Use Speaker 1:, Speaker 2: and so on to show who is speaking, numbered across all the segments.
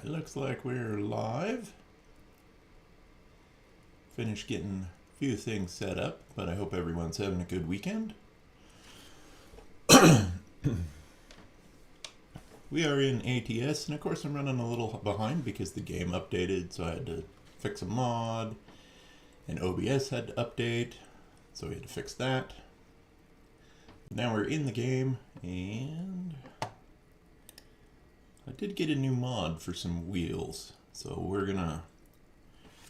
Speaker 1: Alright, looks like we're live. Finished getting a few things set up, but I hope everyone's having a good weekend. We are in ATS, and of course I'm running a little behind because the game updated, so I had to fix a mod, and OBS had to update, so we had to fix that. Now we're in the game, and I did get a new mod for some wheels, so we're gonna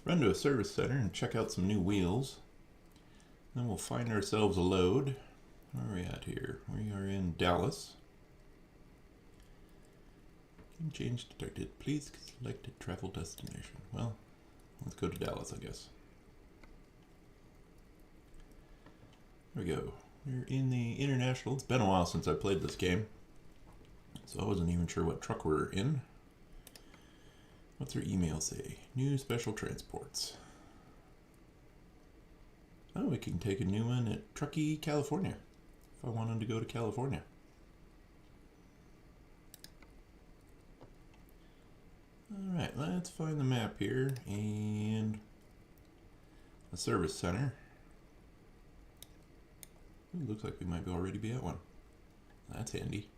Speaker 1: run to a service center and check out some new wheels. Then we'll find ourselves a load. Where are we at here? We are in Dallas. Game change detected. Please select a travel destination. Well, let's go to Dallas, I guess. There we go. We're in the International. It's been a while since I played this game, so I wasn't even sure what truck we're in. What's her email say? New special transports. Oh, we can take a new one at Truckee, California, if I wanted to go to California. Alright, let's find the map here and a service center. Ooh, looks like we might already be at one. That's handy.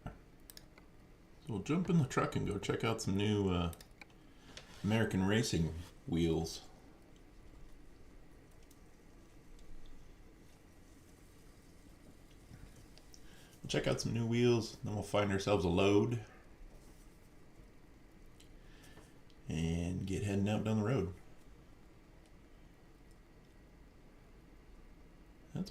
Speaker 1: So we'll jump in the truck and go check out some new American racing wheels. We'll check out some new wheels, then we'll find ourselves a load and get heading out down the road. That's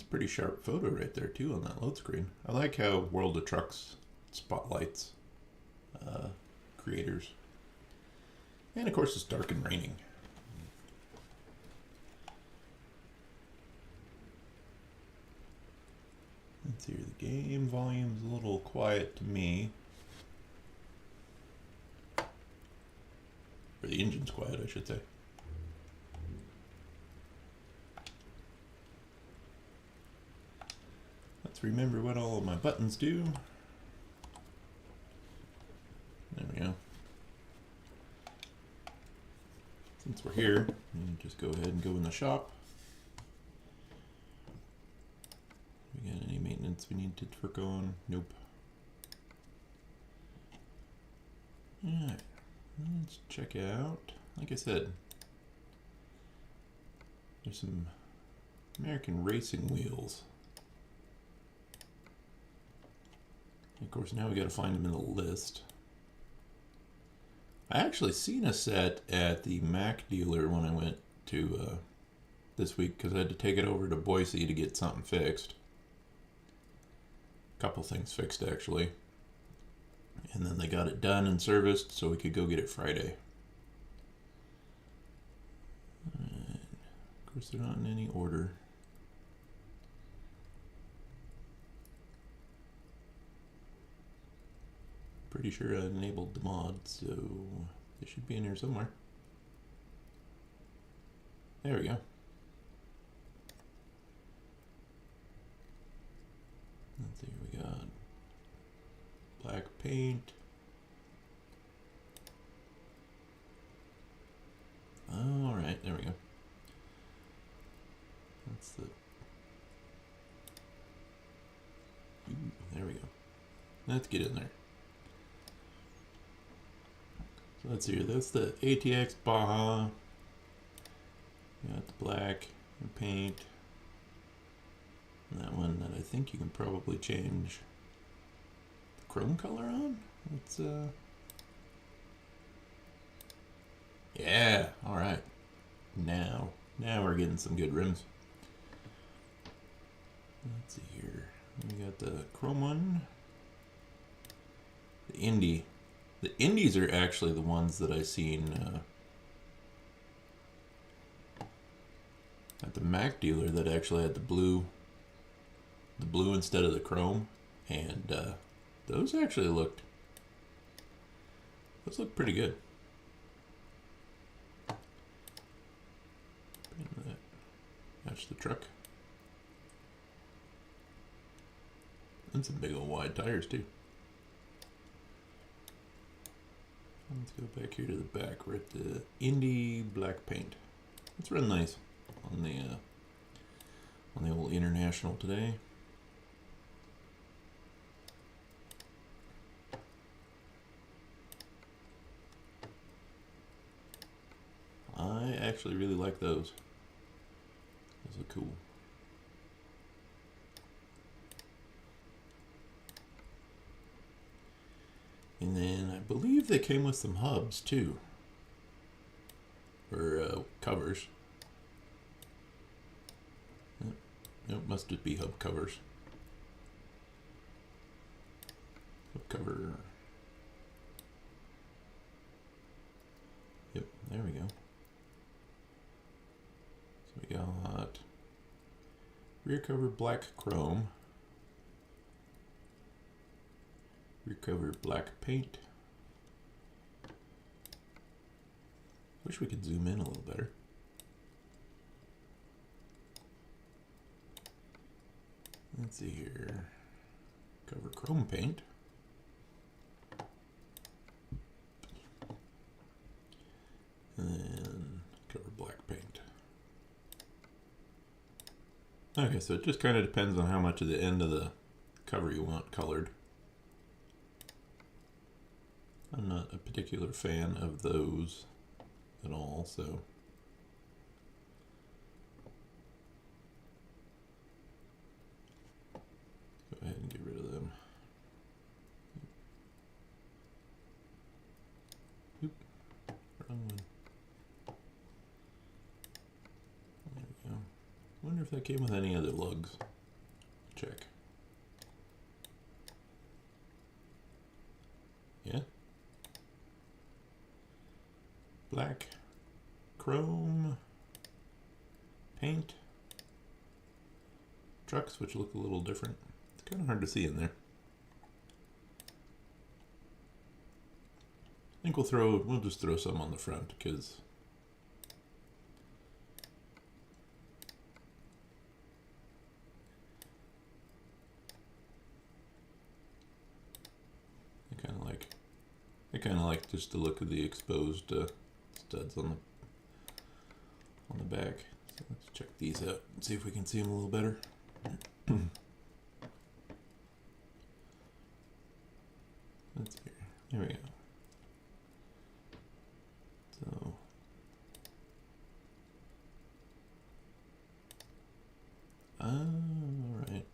Speaker 1: pretty sharp photo right there too on that load screen. I like how World of Trucks spotlights creators. And of course it's dark and raining. Let's see here, the game volume's a little quiet to me. Or the engine's quiet, I should say. Let's remember what all of my buttons do. There we go. Since we're here, we can just go ahead and go in the shop. We got any maintenance we need to work on? Nope. Alright, let's check out, like I said, there's some American racing wheels. Of course, now we got to find them in the list. I actually seen a set at the Mac dealer when I went to this week because I had to take it over to Boise to get something fixed. A couple things fixed actually. And then they got it done and serviced so we could go get it Friday. And of course, they're not in any order. Pretty sure I enabled the mod, so they should be in here somewhere. There we go. Let's see, we got black paint. All right, there we go. That's the. Ooh, there we go. Let's get in there. So let's see here, that's the ATX Baja. You got the black and paint. And that one that I think you can probably change the chrome color on. Let's yeah, alright. Now we're getting some good rims. Let's see here. We got the chrome one. The Indy. The Indies are actually the ones that I seen at the Mac dealer that actually had the blue instead of the chrome, and those actually looked pretty good. Match the truck. And some big old wide tires too. Let's go back here to the back. We're at the Indy black paint. It's real nice on the old International today. I actually really like those. Those are cool. And then I believe they came with some hubs too. Or covers. It must just be hub covers. Hub cover. Yep, there we go. So we got rear cover black chrome. Rear cover black paint. Wish we could zoom in a little better. Let's see here. Cover chrome paint. And then cover black paint. Okay, so it just kind of depends on how much of the end of the cover you want colored. I'm not a particular fan of those at all, so go ahead and get rid of them. Oop, wrong one. There we go. Wonder if that came with any other lugs. Check. Yeah. Black, chrome, paint, trucks, which look a little different. It's kind of hard to see in there. I think we'll just throw some on the front because I kind of like just the look of the exposed studs on the back. So let's check these out and see if we can see them a little better. Let's see. There we go. So all right.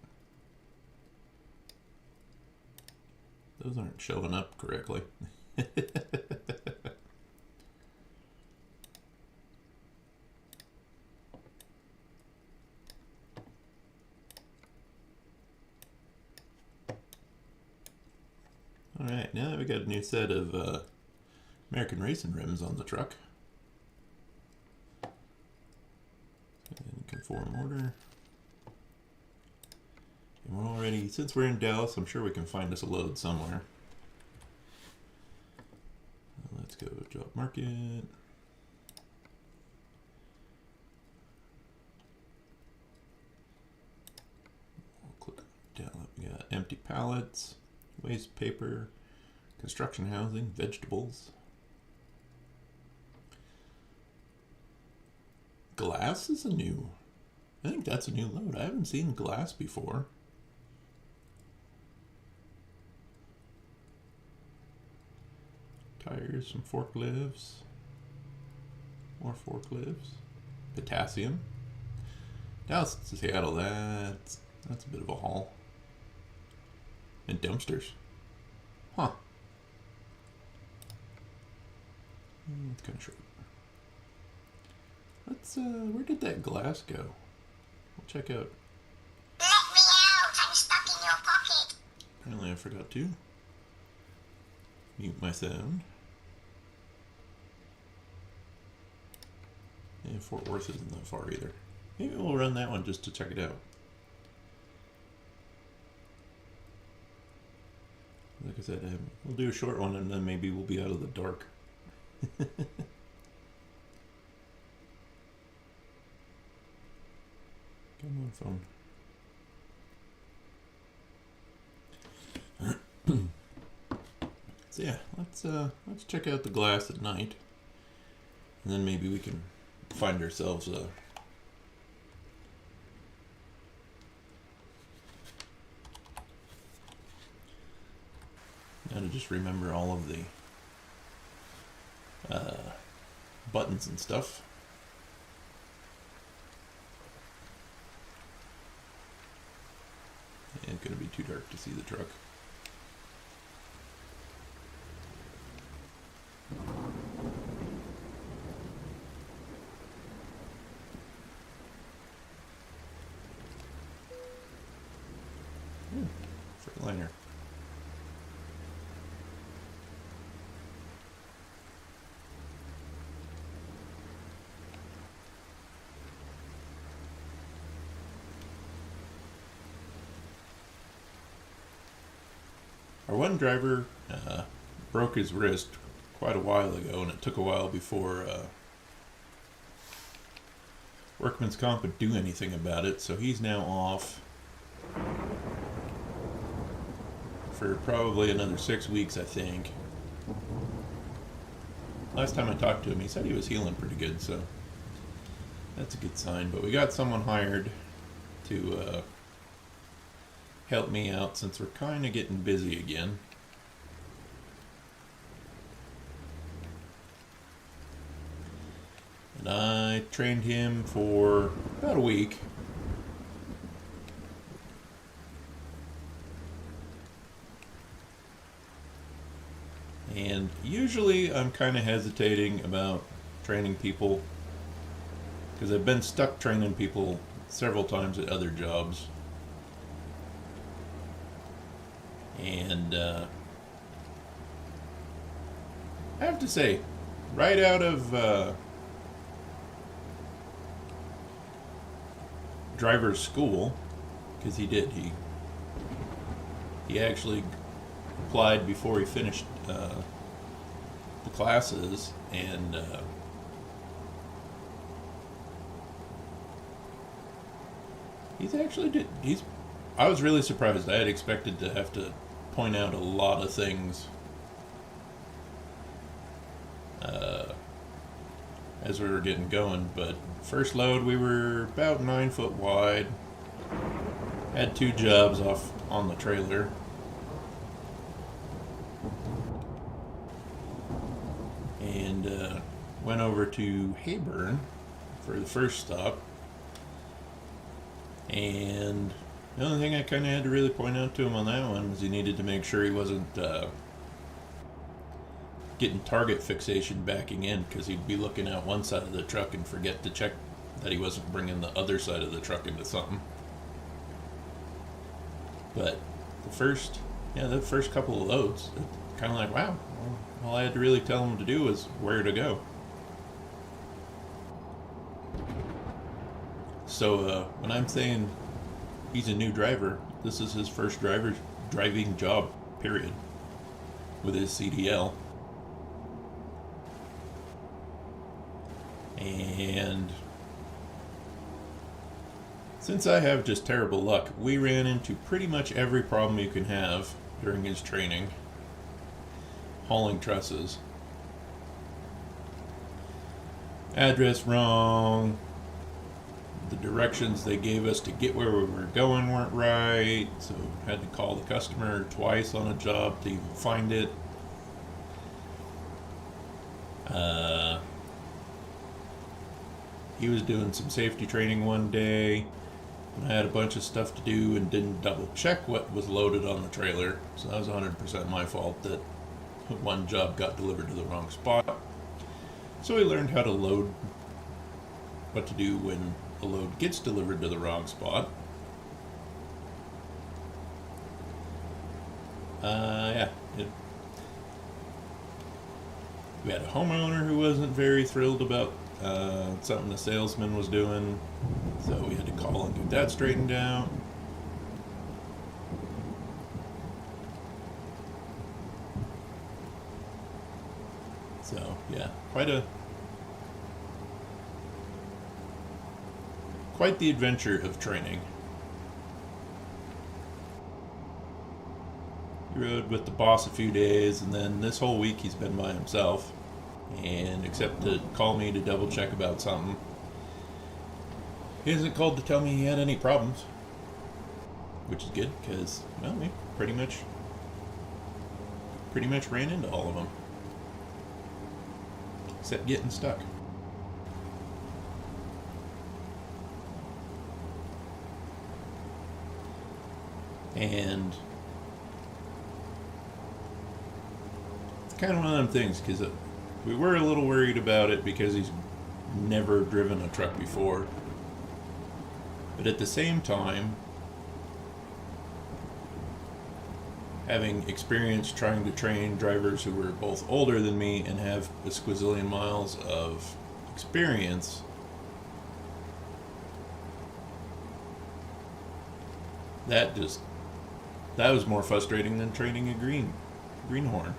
Speaker 1: Those aren't showing up correctly. Alright, now that we got a new set of American Racing rims on the truck. In conform order. And we're already, since we're in Dallas, I'm sure we can find us a load somewhere. Let's go job market. We'll click down. We got empty pallets, waste paper, construction housing, vegetables. Glass is I think that's a new load. I haven't seen glass before. Tires, some forklifts, more forklifts, potassium. Dallas to Seattle, that's a bit of a haul. And dumpsters. Huh. It's kind of short. Let's, where did that glass go? We'll check out.
Speaker 2: Let me out! I'm stuck in your pocket.
Speaker 1: Apparently I forgot to mute my sound. And Fort Worth isn't that far either. Maybe we'll run that one just to check it out. Like I said, we'll do a short one and then maybe we'll be out of the dark. Come on, phone. So yeah, let's check out the glass at night, and then maybe we can find ourselves a. Now to just remember all of the buttons and stuff. It's going to be too dark to see the truck. Freightliner. Our one driver broke his wrist quite a while ago, and it took a while before Workman's Comp would do anything about it, so he's now off for probably another 6 weeks, I think. Last time I talked to him, he said he was healing pretty good, so that's a good sign. But we got someone hired to help me out since we're kind of getting busy again. And I trained him for about a week. And usually I'm kind of hesitating about training people because I've been stuck training people several times at other jobs. And I have to say, right out of driver's school, because he actually applied before he finished the classes, and I was really surprised. I had expected to have to point out a lot of things as we were getting going, but first load we were about 9 foot wide, had 2 jobs off on the trailer, and went over to Hayburn for the first stop. And the only thing I kind of had to really point out to him on that one was he needed to make sure he wasn't getting target fixation backing in, because he'd be looking out one side of the truck and forget to check that he wasn't bringing the other side of the truck into something. But the first couple of loads, kind of like, wow, all I had to really tell him to do was where to go. So when I'm saying he's a new driver, this is his first driving job, period, with his CDL. And since I have just terrible luck, we ran into pretty much every problem you can have during his training hauling trusses. Address wrong, the directions they gave us to get where we were going weren't right, so had to call the customer twice on a job to even find it. He was doing some safety training one day, and I had a bunch of stuff to do and didn't double check what was loaded on the trailer, so that was 100% my fault that one job got delivered to the wrong spot. So he learned how to load, what to do when a load gets delivered to the wrong spot. We had a homeowner who wasn't very thrilled about something the salesman was doing, so we had to call and get that straightened out. So yeah, quite the adventure of training. He rode with the boss a few days, and then this whole week he's been by himself. And except to call me to double check about something, he hasn't called to tell me he had any problems. Which is good, because, well, we pretty much ran into all of them. Except getting stuck. And it's kind of one of them things, because we were a little worried about it because he's never driven a truck before. But at the same time, having experience trying to train drivers who were both older than me and have a squazillion miles of experience, that was more frustrating than training a greenhorn.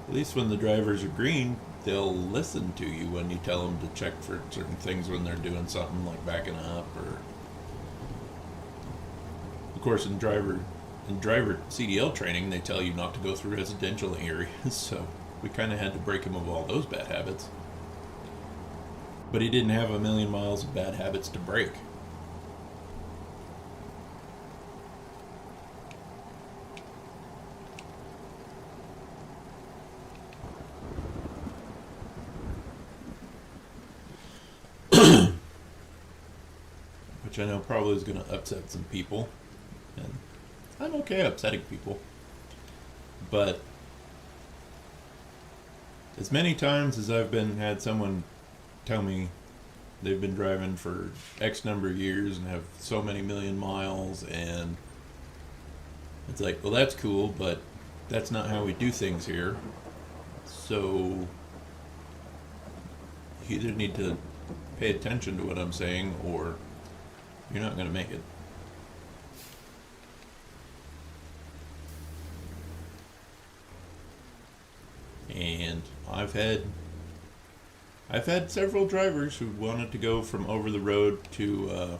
Speaker 1: At least when the drivers are green, they'll listen to you when you tell them to check for certain things when they're doing something like backing up, or of course in driver CDL training they tell you not to go through residential areas, so we kind of had to break him of all those bad habits. But he didn't have a million miles of bad habits to break. Which I know probably is going to upset some people. And I'm okay upsetting people. But as many times as I've had someone tell me they've been driving for X number of years and have so many million miles, and it's like, well, that's cool, but that's not how we do things here. So you either need to pay attention to what I'm saying, or you're not going to make it. And I've had several drivers who wanted to go from over the road to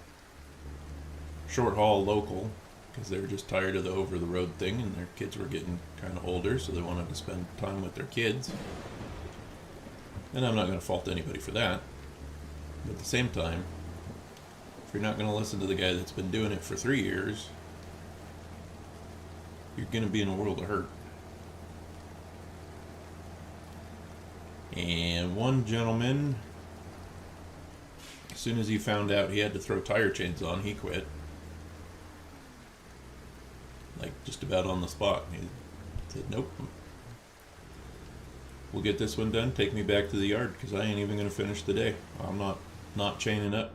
Speaker 1: short haul local because they were just tired of the over the road thing, and their kids were getting kind of older, so they wanted to spend time with their kids. And I'm not going to fault anybody for that. But at the same time, if you're not going to listen to the guy that's been doing it for 3 years, you're going to be in a world of hurt. And one gentleman, as soon as he found out he had to throw tire chains on, he quit. Like, just about on the spot. He said, nope. We'll get this one done. Take me back to the yard, because I ain't even going to finish the day. I'm not chaining up.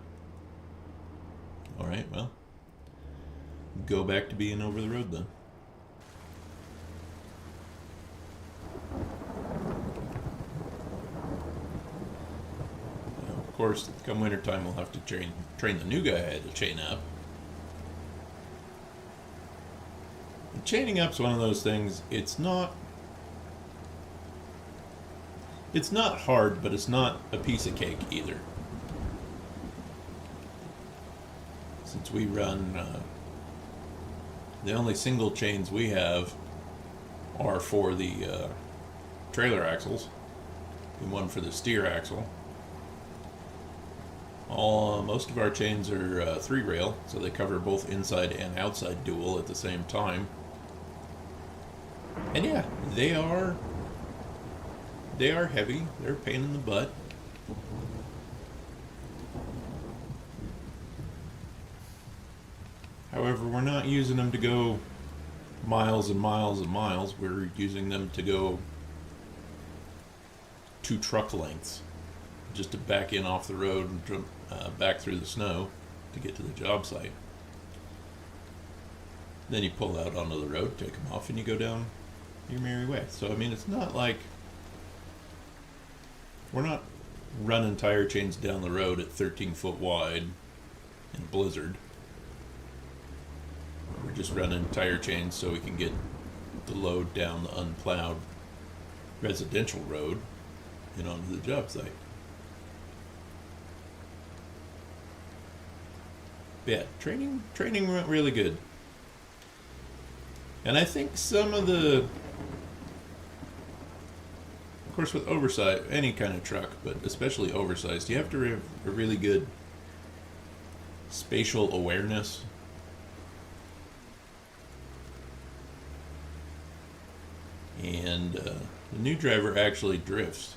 Speaker 1: All right, well, go back to being over the road then. Now, of course, come wintertime, we'll have to train the new guy how to chain up. And chaining up's one of those things. It's not hard, but it's not a piece of cake either. Since we run, the only single chains we have are for the trailer axles and one for the steer axle. Most of our chains are 3-rail, so they cover both inside and outside dual at the same time. And yeah, they are heavy. They're a pain in the butt. However, we're not using them to go miles and miles and miles. We're using them to go 2 truck lengths, just to back in off the road and jump back through the snow to get to the job site. Then you pull out onto the road, take them off, and you go down your merry way. So, I mean, it's not like we're not running tire chains down the road at 13 foot wide in a blizzard. We're just running tire chains so we can get the load down the unplowed residential road and onto the job site. Yeah, training went really good. And I think some of the, of course, with oversized, any kind of truck, but especially oversized, you have to have a really good spatial awareness. And the new driver actually drifts.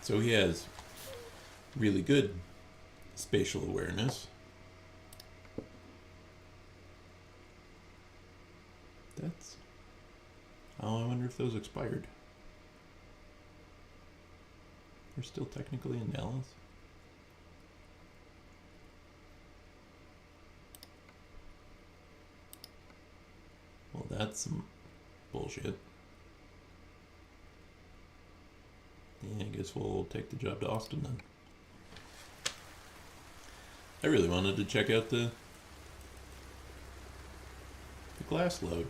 Speaker 1: So he has really good spatial awareness. That's... Oh, I wonder if those expired. They're still technically in Dallas. Well, that's some bullshit. Yeah, I guess we'll take the job to Austin then. I really wanted to check out the glass load.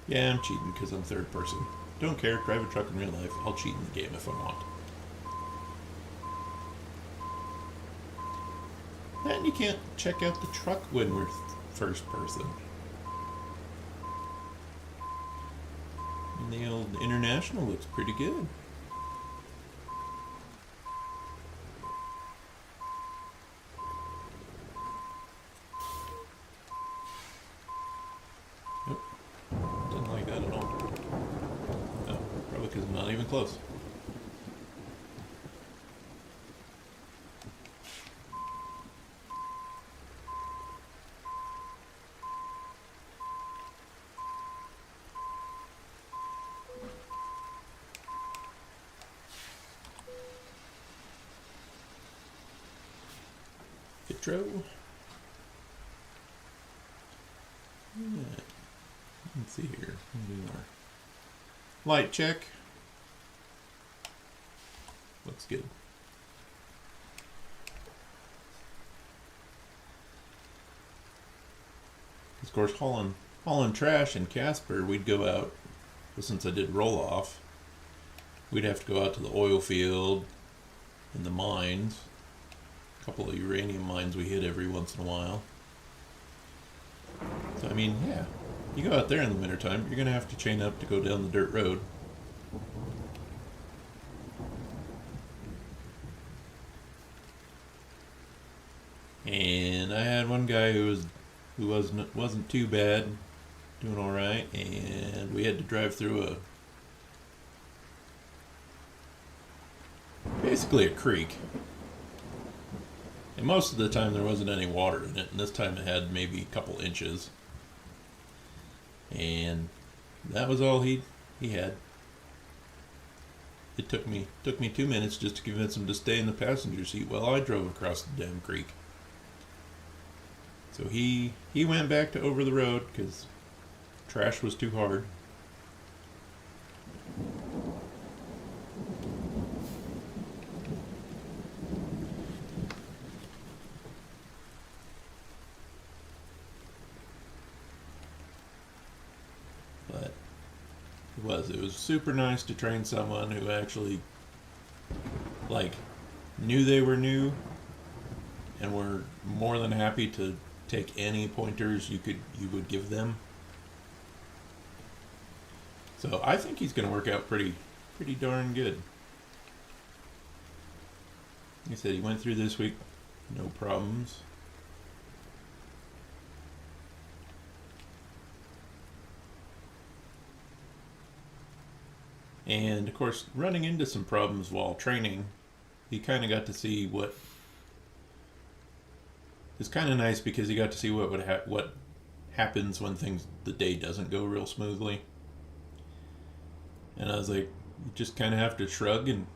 Speaker 1: Yeah, I'm cheating because I'm third person. Don't care, drive a truck in real life. I'll cheat in the game if I want. And you can't check out the truck when we're first person. And the old International looks pretty good. Nope. Didn't like that at all. Oh, probably because I'm not even close. Intro. Yeah. Let's see here. More. Light check. Looks good. Of course, hauling trash in Casper, we'd go out. But since I did roll off, we'd have to go out to the oil field and the mines. A couple of uranium mines we hit every once in a while. So, I mean, yeah. You go out there in the wintertime, you're going to have to chain up to go down the dirt road. And I had one guy who wasn't too bad, doing all right, and we had to drive through basically a creek. And most of the time there wasn't any water in it, and this time it had maybe a couple inches. And that was all he had. It took me 2 minutes just to convince him to stay in the passenger seat while I drove across the damn creek. So he went back to over the road because trash was too hard. But it was super nice to train someone who actually knew they were new and were more than happy to take any pointers you would give them. So I think he's going to work out pretty darn good. Like I said, he went through this week, no problems. And of course, running into some problems while training, he kind of got to see what is kind of nice because he got to see what happens when the day doesn't go real smoothly. And I was like, you just kind of have to shrug and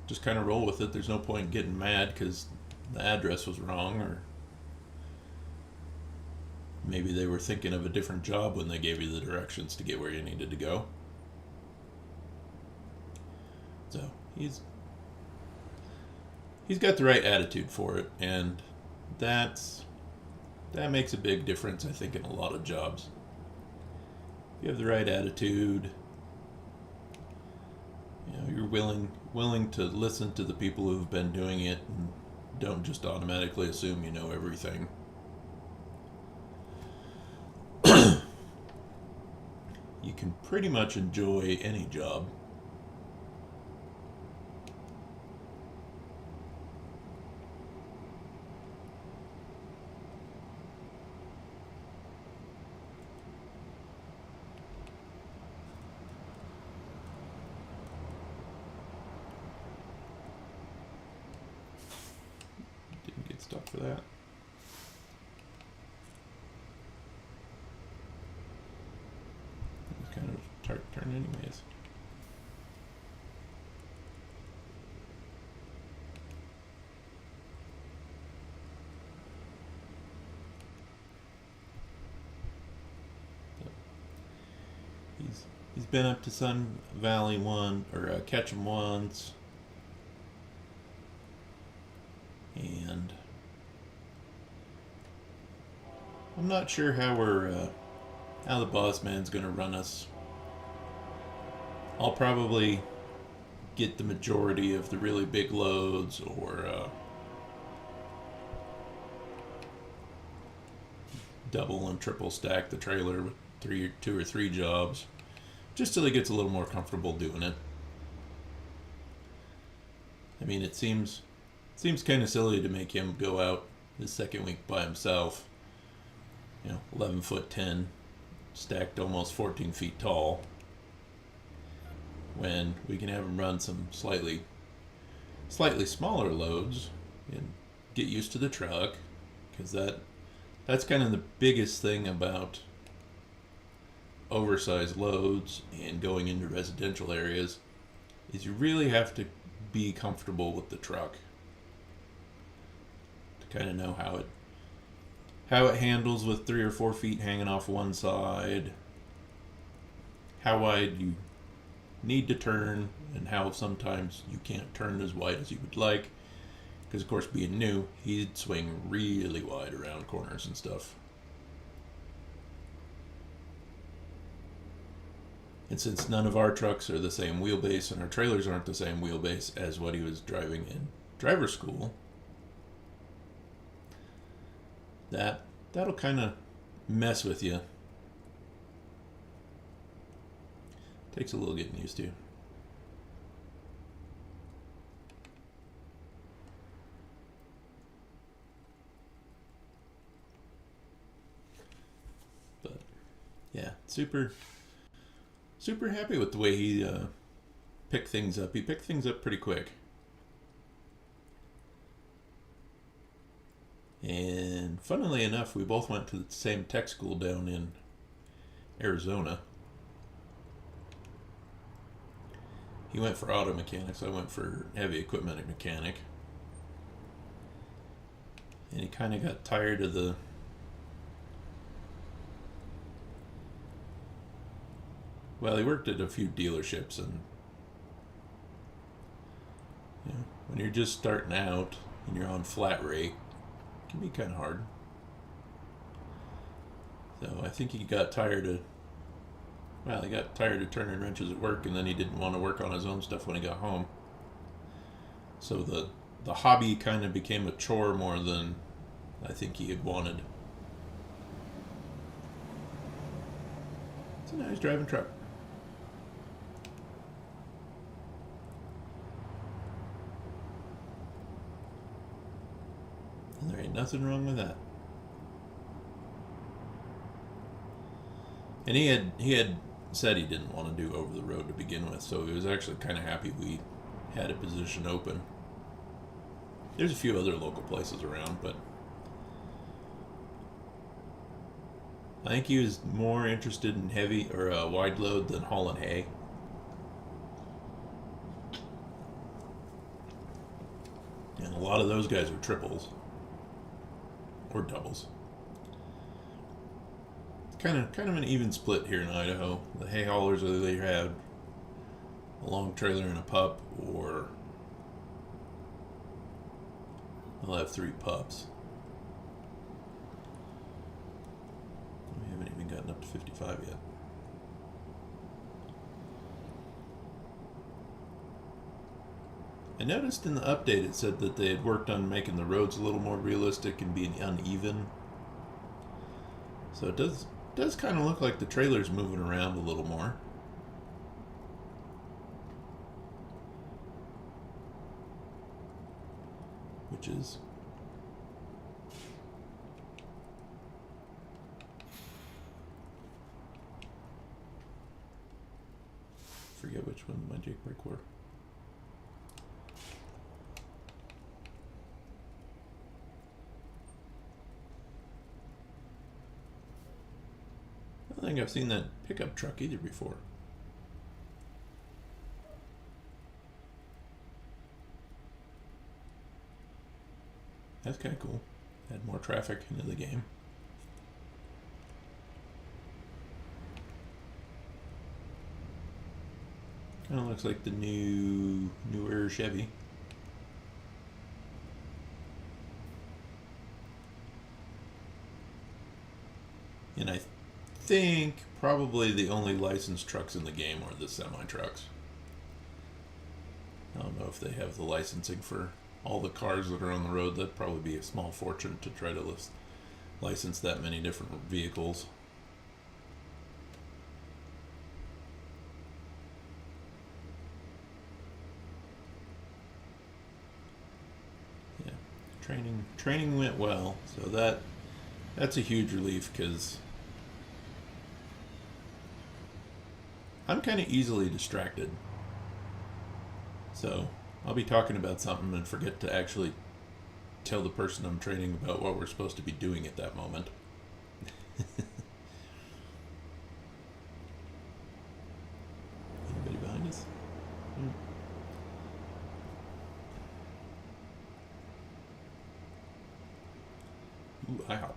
Speaker 1: just kind of roll with it. There's no point in getting mad because the address was wrong, or maybe they were thinking of a different job when they gave you the directions to get where you needed to go. So he's got the right attitude for it, and that's that makes a big difference, I think, in a lot of jobs. If you have the right attitude, you're willing to listen to the people who've been doing it and don't just automatically assume you know everything. You can pretty much enjoy any job. Didn't get stuck for that. It's kind of tart turn anyways. He's been up to Sun Valley Ketchum once, and I'm not sure how how the boss man's gonna run us. I'll probably get the majority of the really big loads, or double and triple stack the trailer with two or three jobs, just till he gets a little more comfortable doing it. I mean, it seems kind of silly to make him go out his second week by himself. 11 foot 10, stacked almost 14 feet tall, when we can have him run some slightly smaller loads and get used to the truck, because that's kind of the biggest thing about oversized loads and going into residential areas, is you really have to be comfortable with the truck to kind of know how it handles with 3 or 4 feet hanging off one side, how wide you need to turn, and how sometimes you can't turn as wide as you would like, because of course, being new, he'd swing really wide around corners and stuff. And since none of our trucks are the same wheelbase and our trailers aren't the same wheelbase as what he was driving in driver school, that'll kind of mess with you. Takes a little getting used to. But yeah, super happy with the way he picked things up. He picked things up pretty quick. And funnily enough, we both went to the same tech school down in Arizona. He went for auto mechanics. I went for heavy equipment mechanic. And he kind of got tired of he worked at a few dealerships, and when you're just starting out and you're on flat rate, it can be kind of hard. So I think he got tired of turning wrenches at work, and then he didn't want to work on his own stuff when he got home. So the hobby kind of became a chore more than I think he had wanted. So now he's driving truck. And there ain't nothing wrong with that. And he had said he didn't want to do over the road to begin with, so he was actually kind of happy we had a position open. There's a few other local places around, but I think he was more interested in heavy or wide load than hauling hay. And a lot of those guys are triples or doubles. It's kind of an even split here in Idaho. The hay haulers either have a long trailer and a pup, or they'll have 3 pups. gotten up to 55 yet. I noticed in the update it said that they had worked on making the roads a little more realistic and being uneven. So it does kind of look like the trailer's moving around a little more. Which is forget which one my jailbreak were. I don't think I've seen that pickup truck either before. That's kind of cool. Add more traffic into the game. Kind of looks like the newer Chevy. And I think probably the only licensed trucks in the game are the semi-trucks. I don't know if they have the licensing for all the cars that are on the road. That'd probably be a small fortune to try to license that many different vehicles. Yeah, training went well, so that's a huge relief because I'm kind of easily distracted. So I'll be talking about something and forget to actually tell the person I'm training about what we're supposed to be doing at that moment. Anybody behind us? Ooh, IHOP.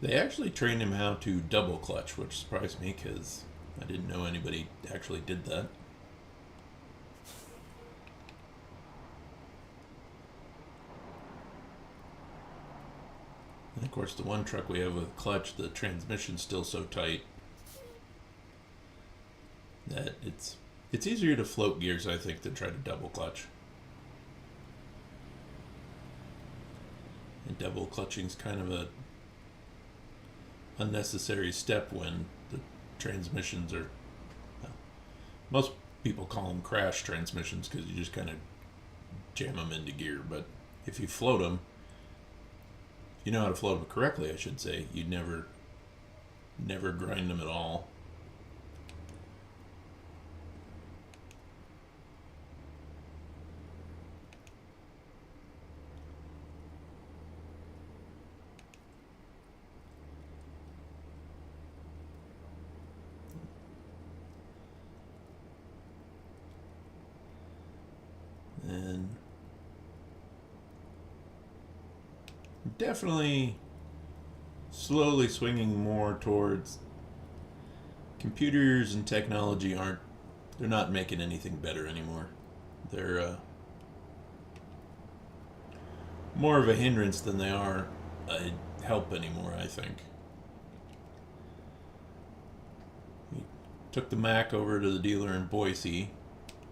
Speaker 1: They actually trained him how to double clutch, which surprised me because I didn't know anybody actually did that. And of course, the one truck we have with clutch, the transmission's still so tight that it's easier to float gears, I think, than try to double clutch. And double clutching's kind of a unnecessary step when the transmissions are, well, most people call them crash transmissions because you just kind of jam them into gear. But if you float them, if you know how to float them correctly, I should say, you never grind them at all. And definitely slowly swinging more towards computers and technology they're not making anything better anymore. They're more of a hindrance than they are a help anymore, I think. We took the Mac over to the dealer in Boise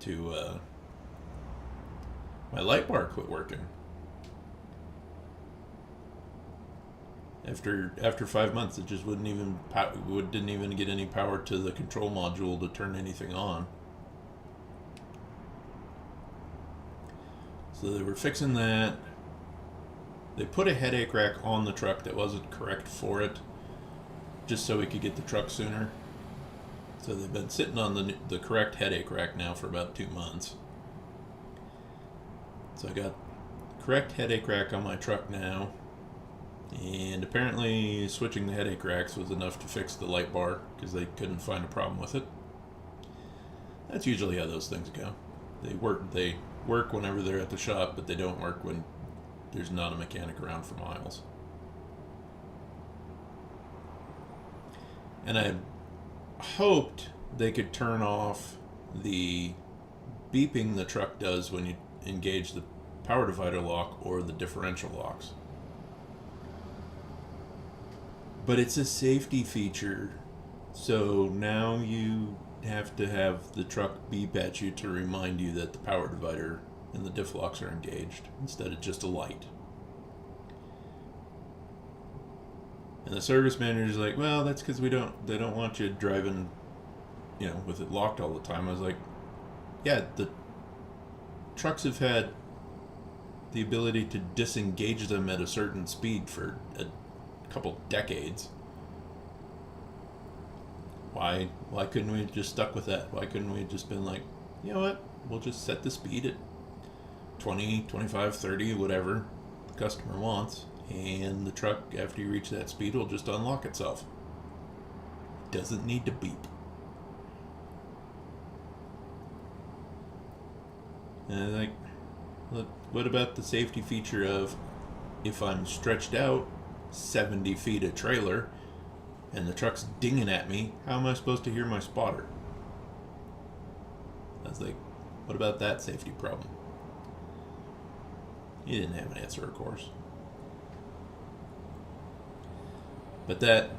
Speaker 1: to my light bar quit working. After 5 months, it just didn't even get any power to the control module to turn anything on. So they were fixing that. They put a headache rack on the truck that wasn't correct for it, just so we could get the truck sooner. So they've been sitting on the correct headache rack now for about 2 months. So I got correct headache rack on my truck now, And apparently switching the headache racks was enough to fix the light bar because they couldn't find a problem with it. That's usually how those things go. They work whenever they're at the shop, but they don't work when there's not a mechanic around for miles. And I hoped they could turn off the beeping the truck does when you engage the power divider lock or the differential locks. But it's a safety feature, so now you have to have the truck beep at you to remind you that the power divider and the diff locks are engaged instead of just a light. And the service manager's like, well, that's because they don't want you driving, with it locked all the time. I was like, yeah, the trucks have had the ability to disengage them at a certain speed for a couple decades. Why couldn't we have just stuck with that? Why couldn't we have just been like, you know what, we'll just set the speed at 20, 25, 30, whatever the customer wants, and the truck, after you reach that speed, will just unlock itself. It doesn't need to beep. And like, look, what about the safety feature of if I'm stretched out 70 feet of trailer and the truck's dinging at me, how am I supposed to hear my spotter? I was like, what about that safety problem? He didn't have an answer, of course. But that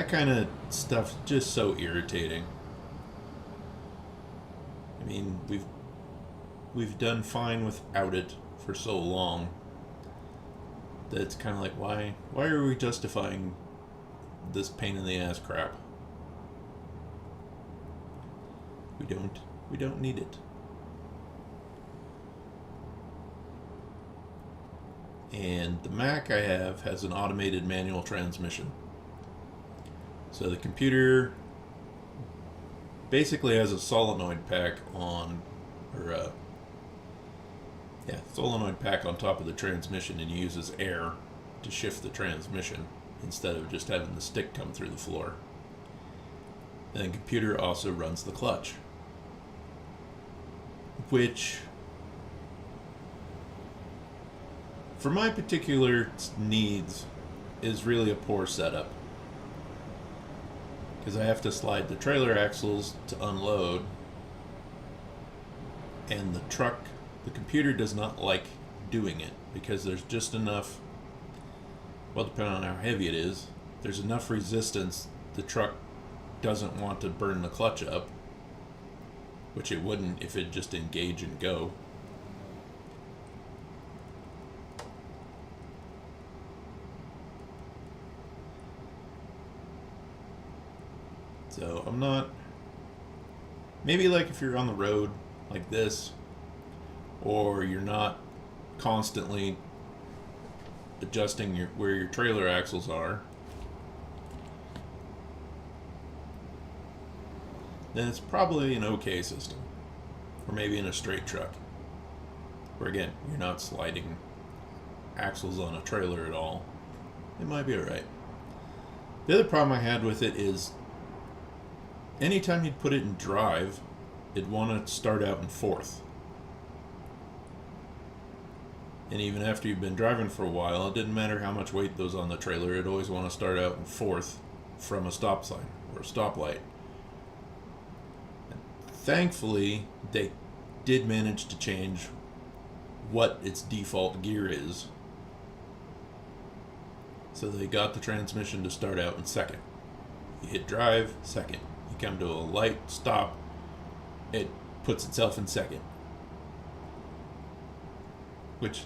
Speaker 1: kind of stuff's just so irritating. I mean, we've done fine without it for so long that it's kind of like, why are we justifying this pain in the ass crap? We don't need it. And the Mac I have has an automated manual transmission. So the computer basically has a solenoid pack on, solenoid pack on top of the transmission, and uses air to shift the transmission instead of just having the stick come through the floor. And the computer also runs the clutch, which, for my particular needs, is really a poor setup. Because I have to slide the trailer axles to unload, and the computer does not like doing it because there's just enough, well, depending on how heavy it is, there's enough resistance the truck doesn't want to burn the clutch up, which it wouldn't if it just engage and go. So I'm not, maybe like if you're on the road like this, or you're not constantly adjusting where your trailer axles are, then it's probably an okay system. Or maybe in a straight truck, where again, you're not sliding axles on a trailer at all. It might be alright. The other problem I had with it is anytime you'd put it in drive, it'd want to start out in fourth. And even after you've been driving for a while, it didn't matter how much weight was on the trailer, it'd always want to start out in fourth from a stop sign or a stoplight. And thankfully, they did manage to change what its default gear is. So they got the transmission to start out in second. You hit drive, second. You come to a light, stop, it puts itself in second. Which,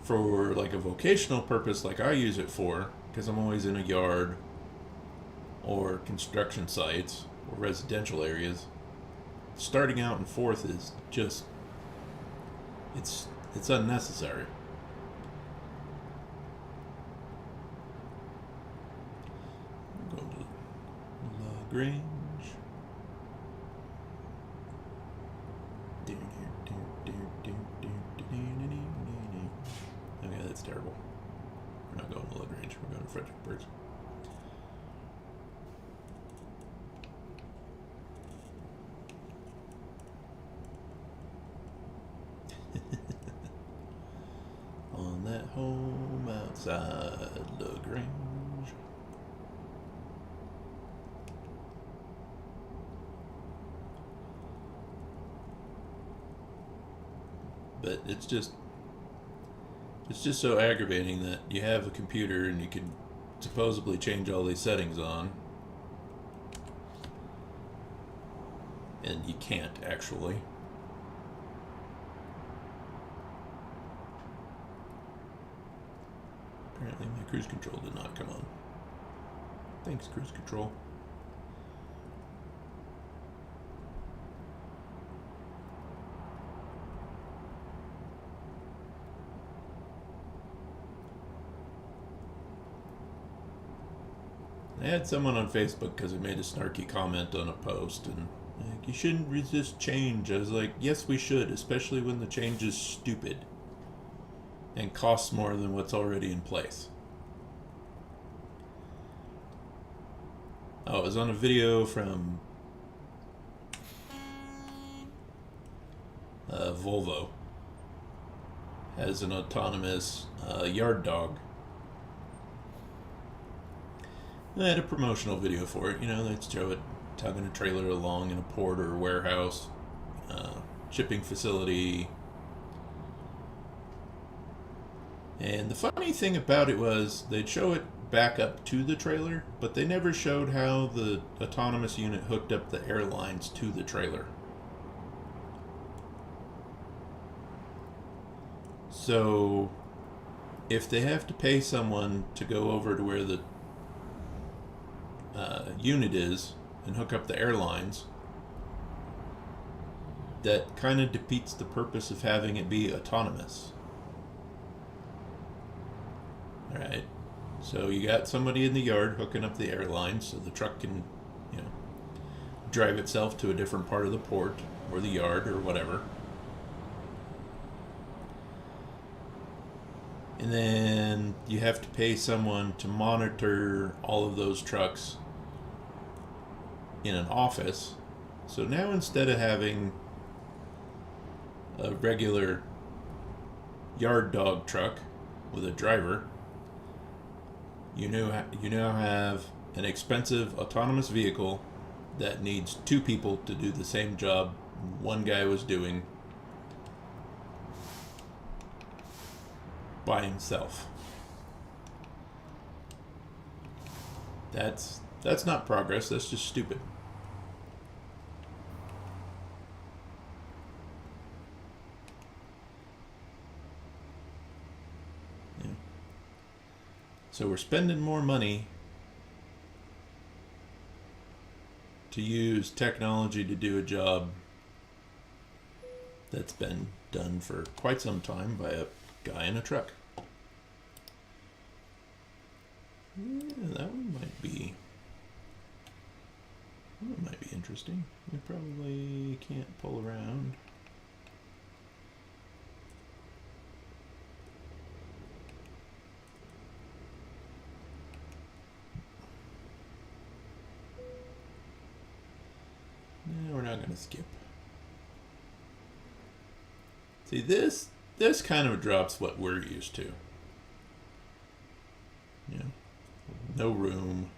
Speaker 1: for like a vocational purpose like I use it for, because I'm always in a yard or construction sites or residential areas, starting out in fourth is just, it's unnecessary. I'm going to Lagrange. Okay, that's terrible. Bridge. We're going to Fredericksburg. On that home outside LaGrange. But it's just so aggravating that you have a computer and you can supposedly change all these settings on, and you can't actually. Apparently my cruise control did not come on. Thanks, cruise control. I had someone on Facebook because I made a snarky comment on a post, and like, you shouldn't resist change. I was like, yes, we should, especially when the change is stupid and costs more than what's already in place. Oh, it was on a video from Volvo. Has an autonomous yard dog. They had a promotional video for it. You know, they'd show it tugging a trailer along in a port or a warehouse, shipping facility. And the funny thing about it was they'd show it back up to the trailer, but they never showed how the autonomous unit hooked up the airlines to the trailer. So if they have to pay someone to go over to where the unit is and hook up the airlines, that kind of defeats the purpose of having it be autonomous. Alright, so you got somebody in the yard hooking up the airlines so the truck can, you know, drive itself to a different part of the port or the yard or whatever. And then you have to pay someone to monitor all of those trucks in an office. So now instead of having a regular yard dog truck with a driver, you now have an expensive autonomous vehicle that needs two people to do the same job one guy was doing by himself. That's not progress, that's just stupid. Yeah. So we're spending more money to use technology to do a job that's been done for quite some time by a guy in a truck. Yeah, that one might be interesting. We probably can't pull around. No, we're not going to skip. See, this kind of drops what we're used to. You know, no room.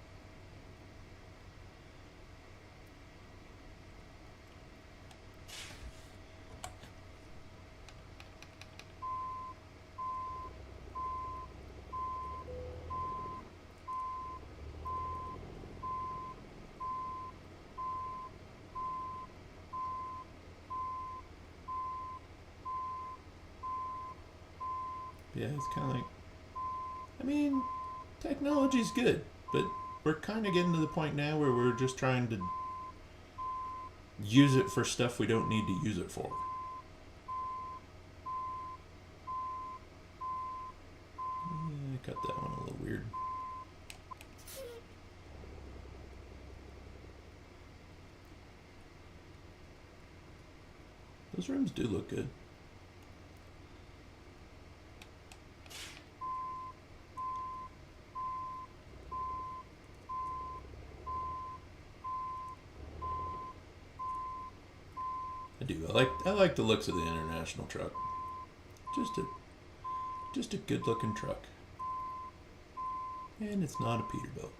Speaker 1: Yeah, it's kind of like, I mean, technology's good, but we're kind of getting to the point now where we're just trying to use it for stuff we don't need to use it for. Yeah, I cut that one a little weird. Those rooms do look good. do. I like the looks of the International truck. Just a good looking truck. And it's not a Peterbilt.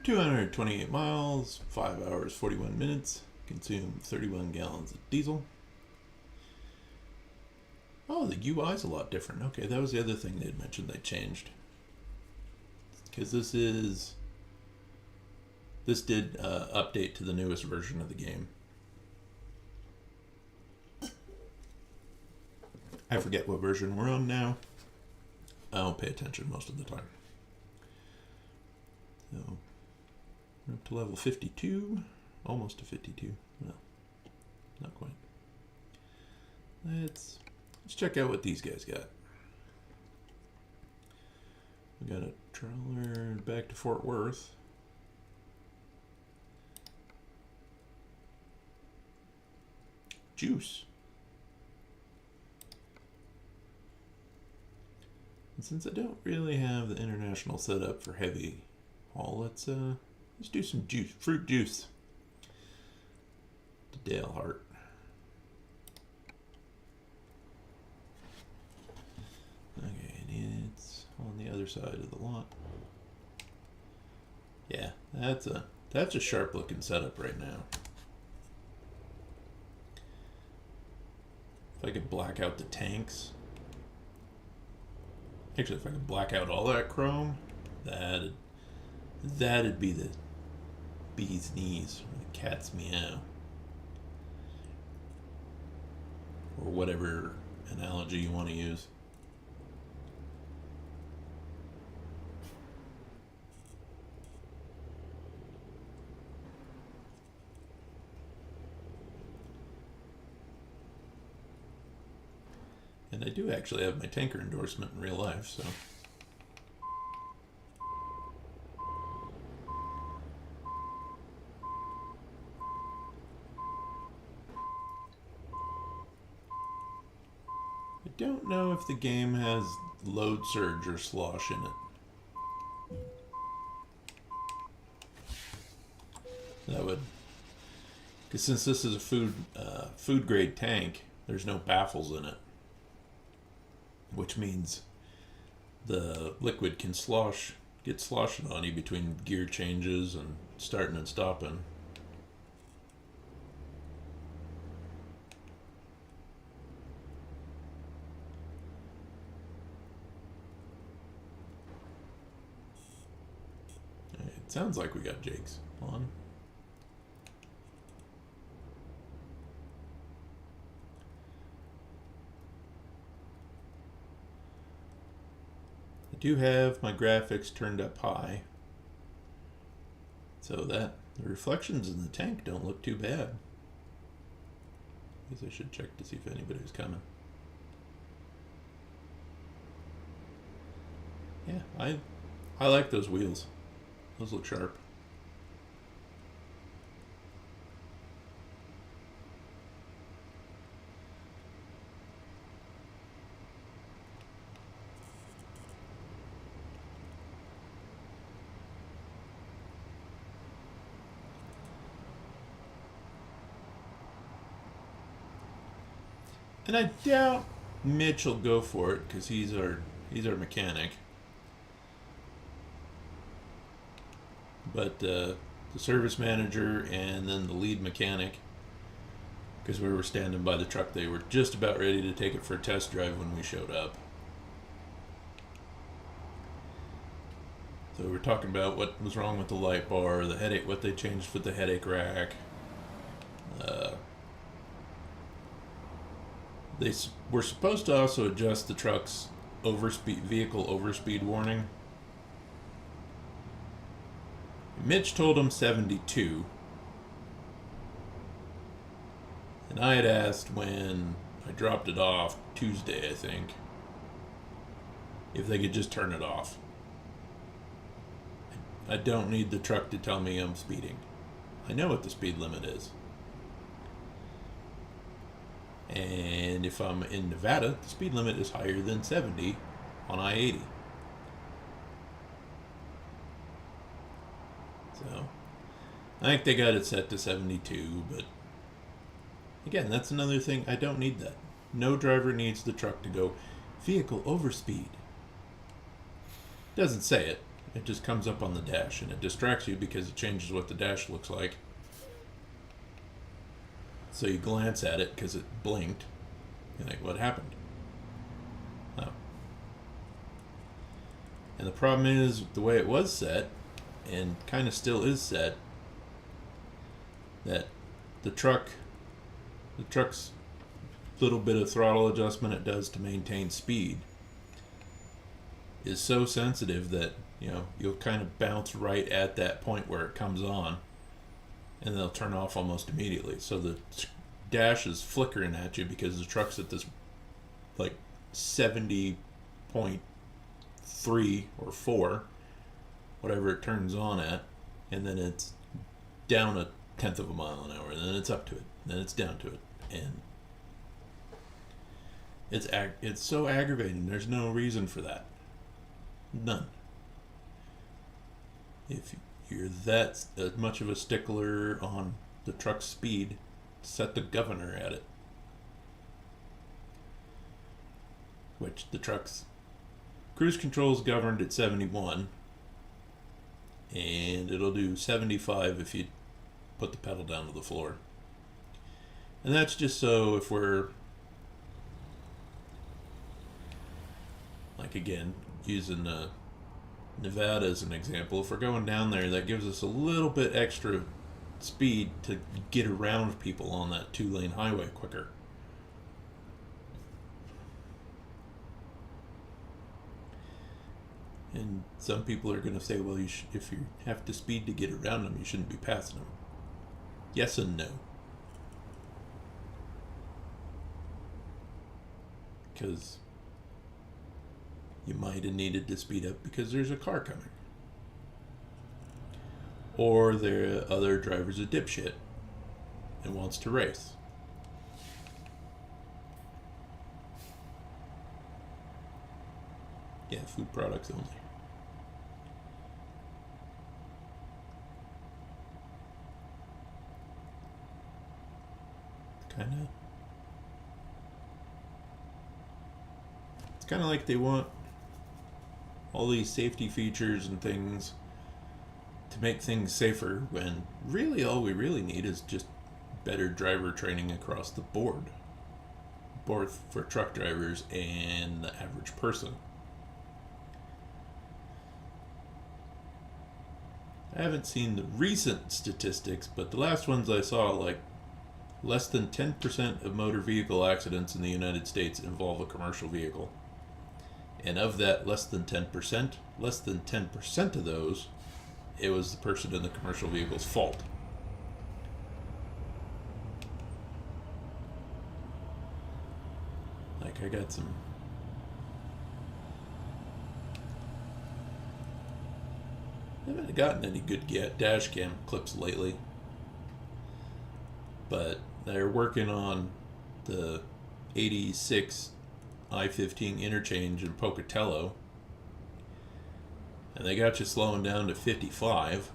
Speaker 1: $228 miles, 5 hours, 41 minutes, consume 31 gallons of diesel. Oh, the UI's a lot different. Okay, that was the other thing they'd mentioned they changed. Because this did update to the newest version of the game. I forget what version we're on now. I don't pay attention most of the time. So, we're up to level 52. Almost to 52. Well, not quite. Let's check out what these guys got. We got a trailer back to Fort Worth. Juice. And since I don't really have the international setup for heavy haul, let's do some juice, fruit juice. To Dale Hart. Okay, and it's on the other side of the lot. Yeah, that's a sharp looking setup right now. If I could black out the tanks. Actually, if I could black out all that chrome, that'd be the bee's knees, or the cat's meow, or whatever analogy you want to use. And I do actually have my tanker endorsement in real life, so. I don't know if the game has load surge or slosh in it. That would, because since this is a food grade tank, there's no baffles in it. Which means the liquid can get sloshing on you between gear changes and starting and stopping. It sounds like we got Jake's on. I do have my graphics turned up high, so that the reflections in the tank don't look too bad. I guess I should check to see if anybody's coming. Yeah, I like those wheels. Those look sharp. And I doubt Mitch will go for it because he's our mechanic. But the service manager and then the lead mechanic, because we were standing by the truck, they were just about ready to take it for a test drive when we showed up. So we were talking about what was wrong with the light bar, the headache, what they changed with the headache rack. They were supposed to also adjust the truck's vehicle overspeed warning. Mitch told him 72. And I had asked when I dropped it off Tuesday, I think, if they could just turn it off. I don't need the truck to tell me I'm speeding. I know what the speed limit is. And if I'm in Nevada, the speed limit is higher than 70 on I-80. So, I think they got it set to 72, but again, that's another thing. I don't need that. No driver needs the truck to go vehicle overspeed. It doesn't say it. It just comes up on the dash, and it distracts you because it changes what the dash looks like. So you glance at it because it blinked. You're like, what happened? Oh. And the problem is, the way it was set, and kind of still is set, that the truck's little bit of throttle adjustment it does to maintain speed is so sensitive that, you know, you'll kind of bounce right at that point where it comes on, and they'll turn off almost immediately. So the dash is flickering at you because the truck's at this like 70.3 or 4, whatever it turns on at, and then it's down a tenth of a mile an hour, and then it's up to it, and then it's down to it, and it's so aggravating. There's no reason for that. None. If you're that much of a stickler on the truck's speed, set the governor at it. Which the truck's cruise control is governed at 71, and it'll do 75 if you put the pedal down to the floor. And that's just so if we're, like, again, using Nevada as an example, if we're going down there, that gives us a little bit extra speed to get around people on that 2-lane highway quicker. And some people are going to say, well, if you have to speed to get around them, you shouldn't be passing them. Yes and no. Because you might have needed to speed up because there's a car coming. Or the other driver's a dipshit and wants to race. Yeah, food products only. It's kind of like they want all these safety features and things to make things safer, when really all we really need is just better driver training across the board, both for truck drivers and the average person. I haven't seen the recent statistics, but the last ones I saw, like, less than 10% of motor vehicle accidents in the United States involve a commercial vehicle. And of that less than 10% of those, it was the person in the commercial vehicle's fault. Like, I got some... I haven't gotten any good dash cam clips lately. But they're working on the 86 I-15 interchange in Pocatello, and they got you slowing down to 55,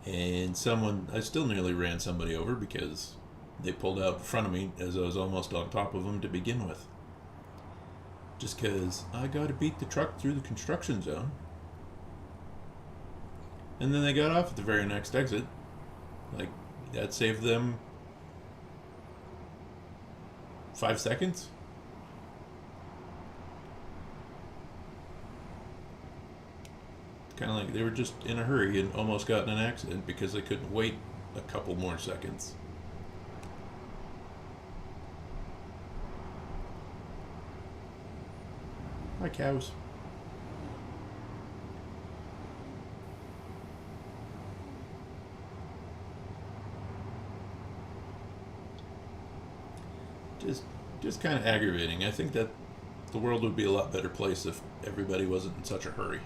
Speaker 1: and I still nearly ran somebody over because they pulled out in front of me as I was almost on top of them to begin with, just because I gotta beat the truck through the construction zone. And then they got off at the very next exit. Like, that saved them 5 seconds. Kind of like they were just in a hurry and almost got in an accident because they couldn't wait a couple more seconds. Hi, cows. Just kind of aggravating. I think that the world would be a lot better place if everybody wasn't in such a hurry.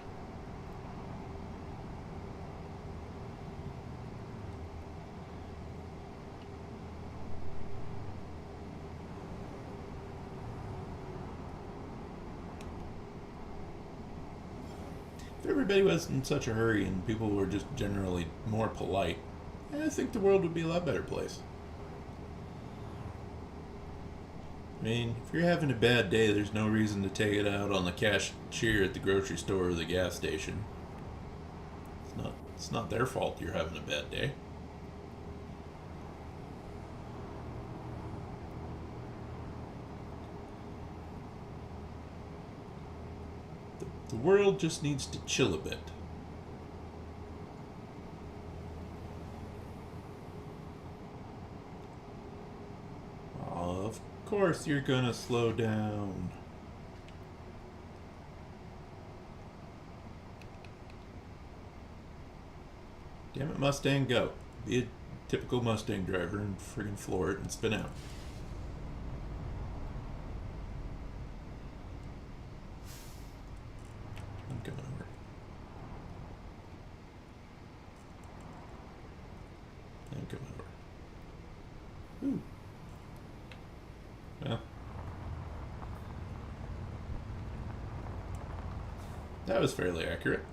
Speaker 1: everybody was in such a hurry and people were just generally more polite, I think the world would be a lot better place. I mean, if you're having a bad day, there's no reason to take it out on the cashier at the grocery store or the gas station. It's not their fault you're having a bad day. The world just needs to chill a bit. Of course you're gonna slow down. Damn it, Mustang, go. Be a typical Mustang driver and friggin' floor it and spin out. I'm coming over. I'm coming over. Ooh. Well. That was fairly accurate.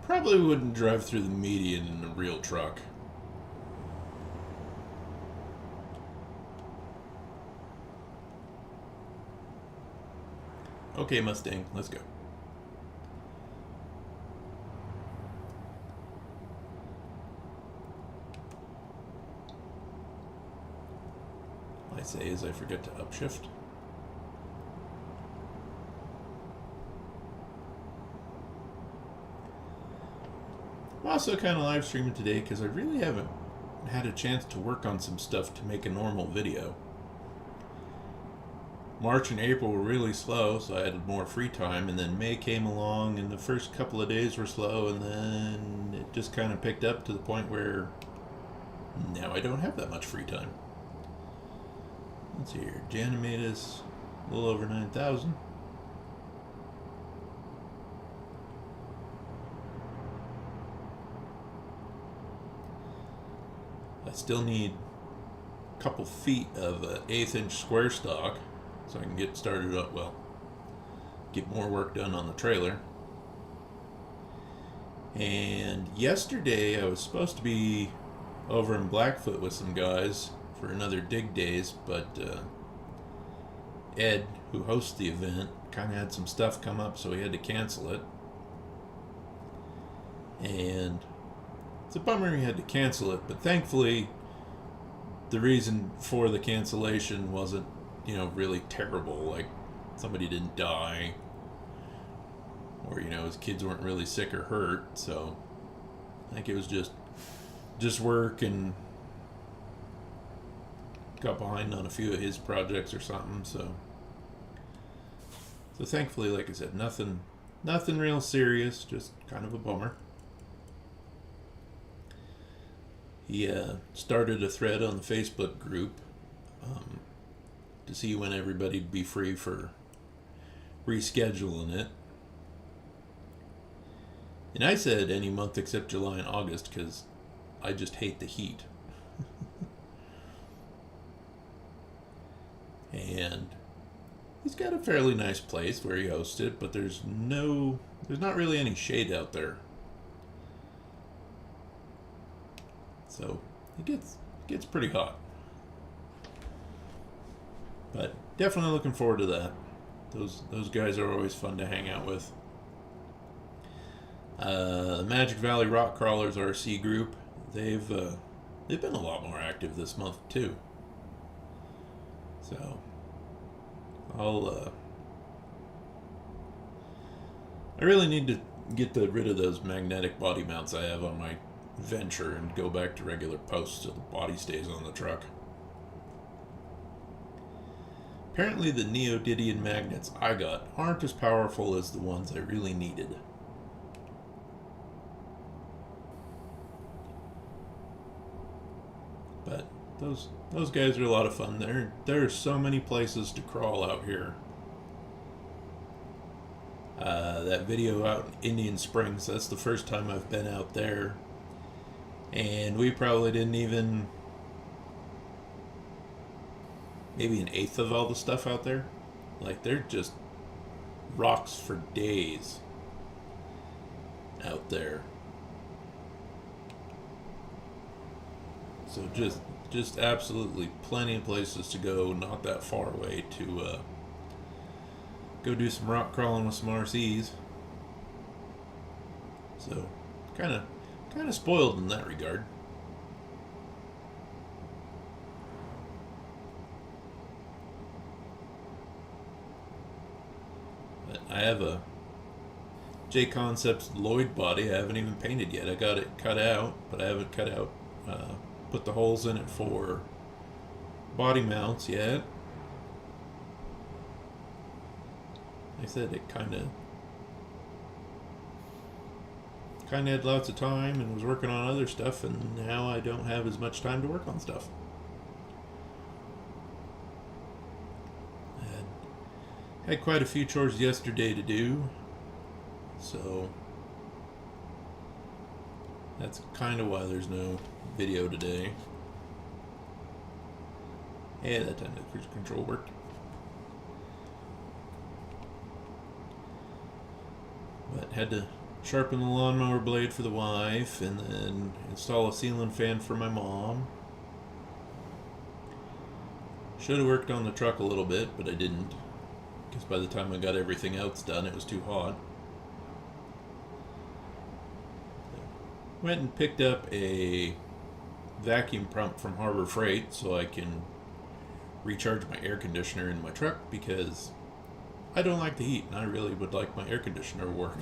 Speaker 1: Probably wouldn't drive through the median in a real truck. Okay, Mustang, let's go. I say as I forget to upshift. I'm also kind of live streaming today because I really haven't had a chance to work on some stuff to make a normal video. March and April were really slow, so I had more free time, and then May came along and the first couple of days were slow, and then it just kind of picked up to the point where now I don't have that much free time. Let's see here. Janimate a little over 9,000. I still need a couple feet of 1/8 inch square stock so I can get started up, well, get more work done on the trailer. And yesterday I was supposed to be over in Blackfoot with some guys for another dig days, but Ed, who hosts the event, kind of had some stuff come up, so he had to cancel it. And it's a bummer he had to cancel it, but thankfully the reason for the cancellation wasn't, really terrible. Like somebody didn't die, or his kids weren't really sick or hurt. So I think it was just work and got behind on a few of his projects or something. So thankfully, like I said, nothing real serious, just kind of a bummer. He started a thread on the Facebook group to see when everybody'd be free for rescheduling it. And I said any month except July and August because I just hate the heat. And he's got a fairly nice place where he hosts it, but there's not really any shade out there. So it gets pretty hot. But definitely looking forward to that. Those guys are always fun to hang out with. The Magic Valley Rock Crawlers RC group, they've been a lot more active this month too. So I really need to get rid of those magnetic body mounts I have on my Venture and go back to regular posts so the body stays on the truck. Apparently the neodymium magnets I got aren't as powerful as the ones I really needed. But those guys are a lot of fun. There are so many places to crawl out here. That video out in Indian Springs, that's the first time I've been out there. And we probably didn't even maybe an eighth of all the stuff out there. Like, they're just rocks for days out there. So just absolutely plenty of places to go, not that far away, to go do some rock crawling with some RCs. So kind of spoiled in that regard. But I have a J Concepts Lloyd body I haven't even painted yet. I got it cut out, but I haven't put the holes in it for body mounts yet. Like I said, it kind of had lots of time and was working on other stuff, and now I don't have as much time to work on stuff. I had quite a few chores yesterday to do, so that's kind of why there's no video today. Yeah, that time the cruise control worked. But had to sharpen the lawnmower blade for the wife, and then install a ceiling fan for my mom. Should have worked on the truck a little bit, but I didn't, because by the time I got everything else done, it was too hot. Went and picked up a vacuum pump from Harbor Freight so I can recharge my air conditioner in my truck, because I don't like the heat and I really would like my air conditioner to work.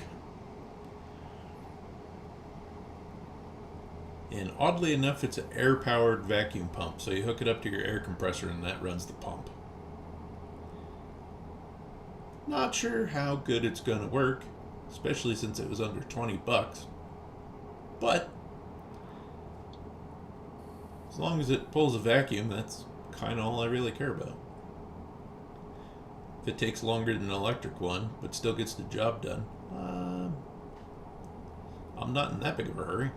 Speaker 1: And oddly enough, it's an air-powered vacuum pump, so you hook it up to your air compressor and that runs the pump. Not sure how good it's going to work, especially since it was under $20. But as long as it pulls a vacuum, that's kind of all I really care about. If it takes longer than an electric one, but still gets the job done, I'm not in that big of a hurry.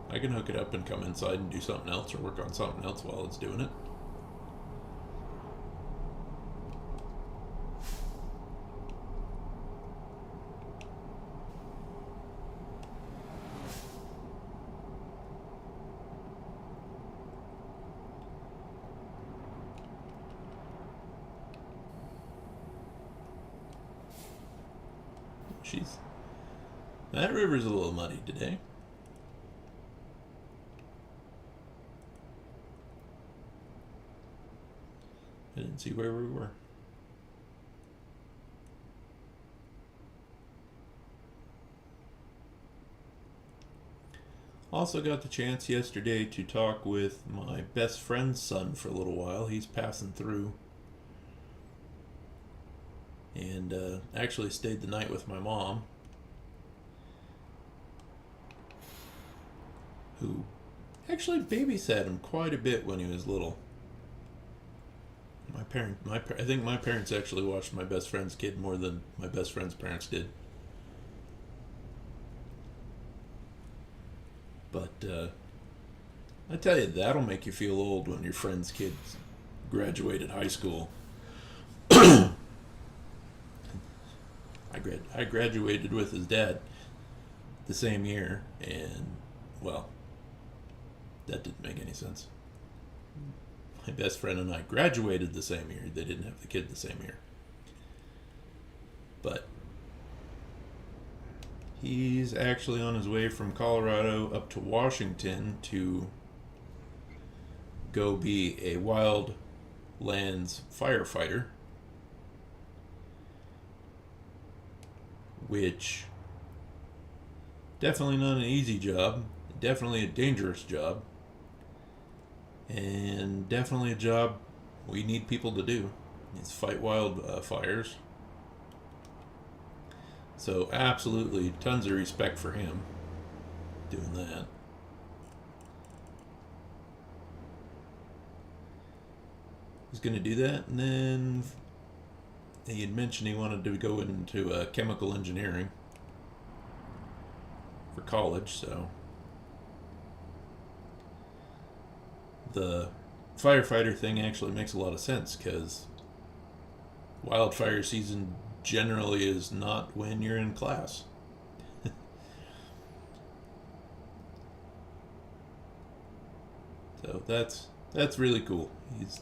Speaker 1: I can hook it up and come inside and do something else or work on something else while it's doing it. That river's a little muddy today. I didn't see where we were. Also got the chance yesterday to talk with my best friend's son for a little while. He's passing through. And actually stayed the night with my mom, who actually babysat him quite a bit when he was little. I think my parents actually watched my best friend's kid more than my best friend's parents did. But I tell you, that'll make you feel old when your friend's kids graduated high school. I graduated with his dad the same year, and, well, that didn't make any sense. My best friend and I graduated the same year. They didn't have the kid the same year. But he's actually on his way from Colorado up to Washington to go be a wild lands firefighter, which definitely not an easy job, definitely a dangerous job, and definitely a job we need people to do. It's fight wild fires. So absolutely tons of respect for him doing that. He's going to do that, and then he had mentioned he wanted to go into chemical engineering for college, so the firefighter thing actually makes a lot of sense because wildfire season generally is not when you're in class. So that's really cool. He's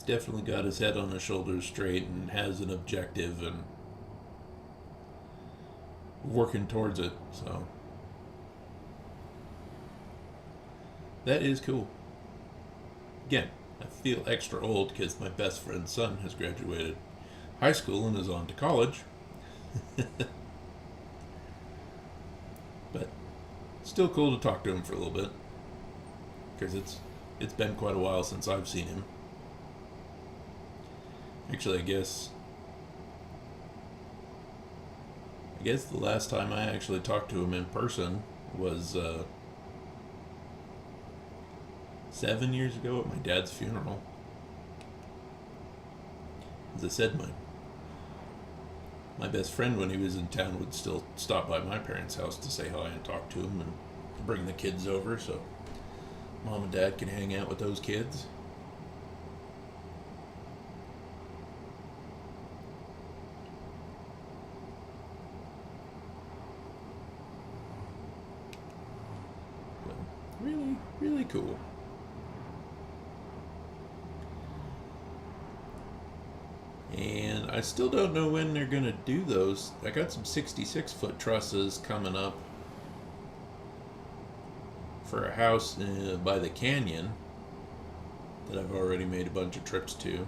Speaker 1: definitely got his head on his shoulders straight and has an objective and working towards it. So that is cool. Again, I feel extra old because my best friend's son has graduated high school and is on to college. But still cool to talk to him for a little bit because it's been quite a while since I've seen him. Actually, I guess the last time I actually talked to him in person was 7 years ago at my dad's funeral. As I said, my best friend, when he was in town, would still stop by my parents' house to say hi and talk to him and bring the kids over so mom and dad can hang out with those kids. Really, really cool. And I still don't know when they're going to do those. I got some 66-foot trusses coming up for a house by the canyon that I've already made a bunch of trips to.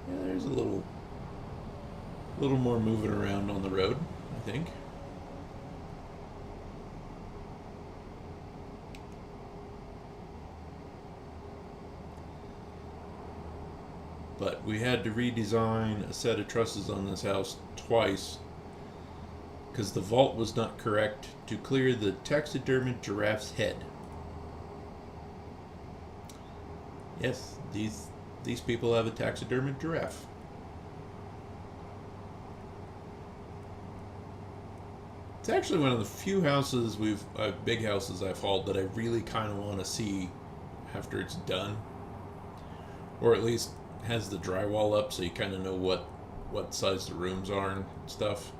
Speaker 1: Yeah, there's a little more moving around on the road, I think. But we had to redesign a set of trusses on this house twice because the vault was not correct to clear the taxidermied giraffe's head. Yes, these people have a taxidermied giraffe. It's actually one of the few houses big houses I've hauled that I really kind of want to see after it's done, or at least has the drywall up so you kind of know what size the rooms are and stuff.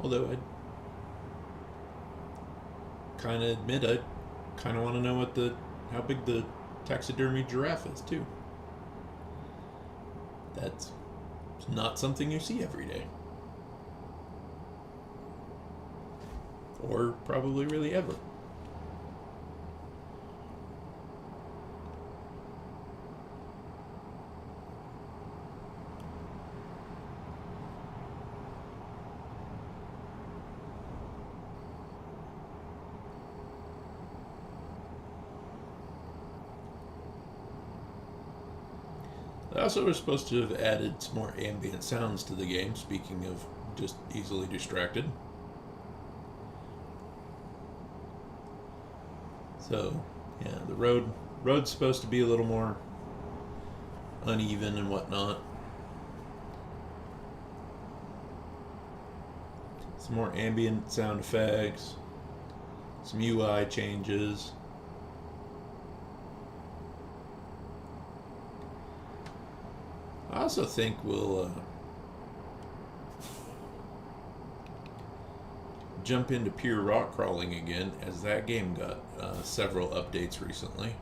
Speaker 1: Although I'd kind of admit I kind of want to know how big the taxidermy giraffe is too. That's not something you see every day, or probably really ever. They also were supposed to have added some more ambient sounds to the game, speaking of just easily distracted. So, yeah, the road's supposed to be a little more uneven and whatnot. Some more ambient sound effects, some UI changes. I also think we'll jump into pure rock crawling again, as that game got several updates recently.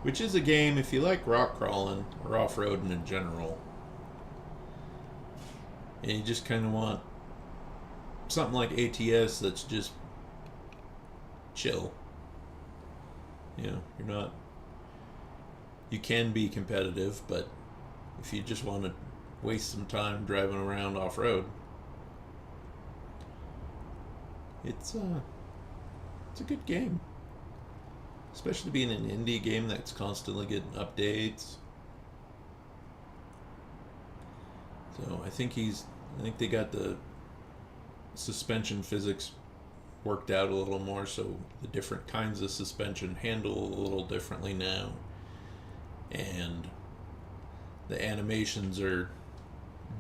Speaker 1: Which is a game, if you like rock crawling or off-roading in general, and you just kind of want something like ATS that's just chill. You can be competitive, but if you just want to waste some time driving around off-road, it's a good game. Especially being an indie game that's constantly getting updates. So I think they got the suspension physics worked out a little more, so the different kinds of suspension handle a little differently now, and the animations are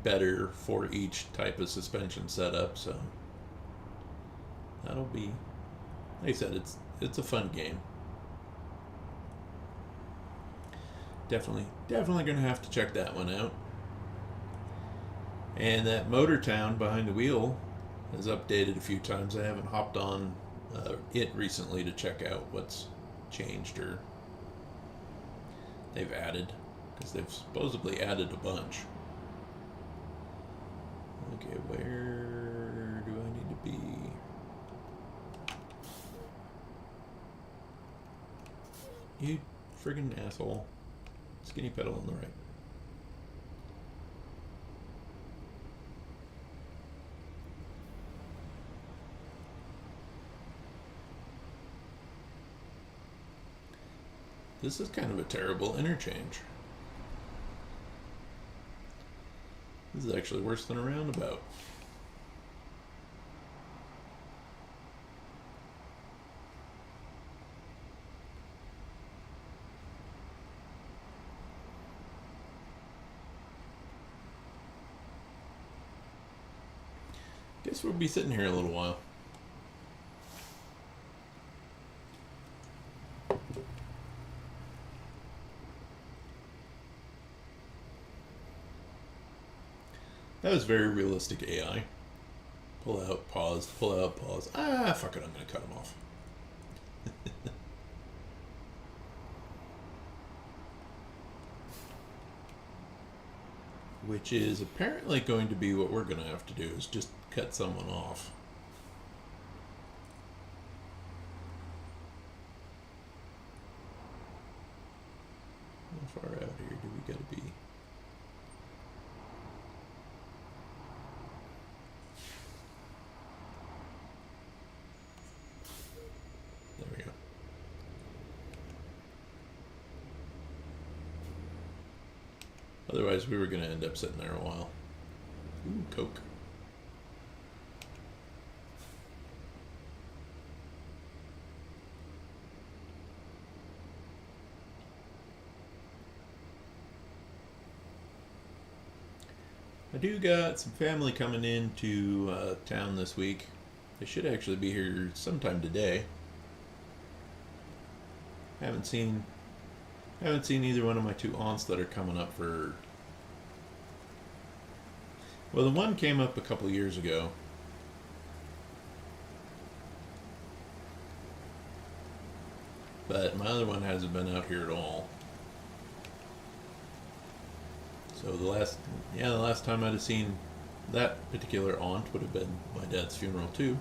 Speaker 1: better for each type of suspension setup. So that'll be, like I said, it's a fun game. Definitely gonna have to check that one out. And that Motor Town behind the wheel has updated a few times. I haven't hopped on it recently to check out what's changed or they've added, because they've supposedly added a bunch. Okay, where do I need to be? You friggin' asshole. Skinny pedal on the right. This is kind of a terrible interchange. This is actually worse than a roundabout. Guess we'll be sitting here a little while. That was very realistic AI. Pull out, pause, pull out, pause. Ah, fuck it, I'm gonna cut him off. Which is apparently going to be what we're gonna have to do, is just cut someone off. How far out here do we gotta be? There we go. Otherwise, we were going to end up sitting there a while. Ooh, Coke. I do got some family coming into town this week. They should actually be here sometime today. Haven't seen either one of my two aunts that are coming up for... Well, the one came up a couple years ago. But my other one hasn't been out here at all. So the last time I'd have seen that particular aunt would have been my dad's funeral too.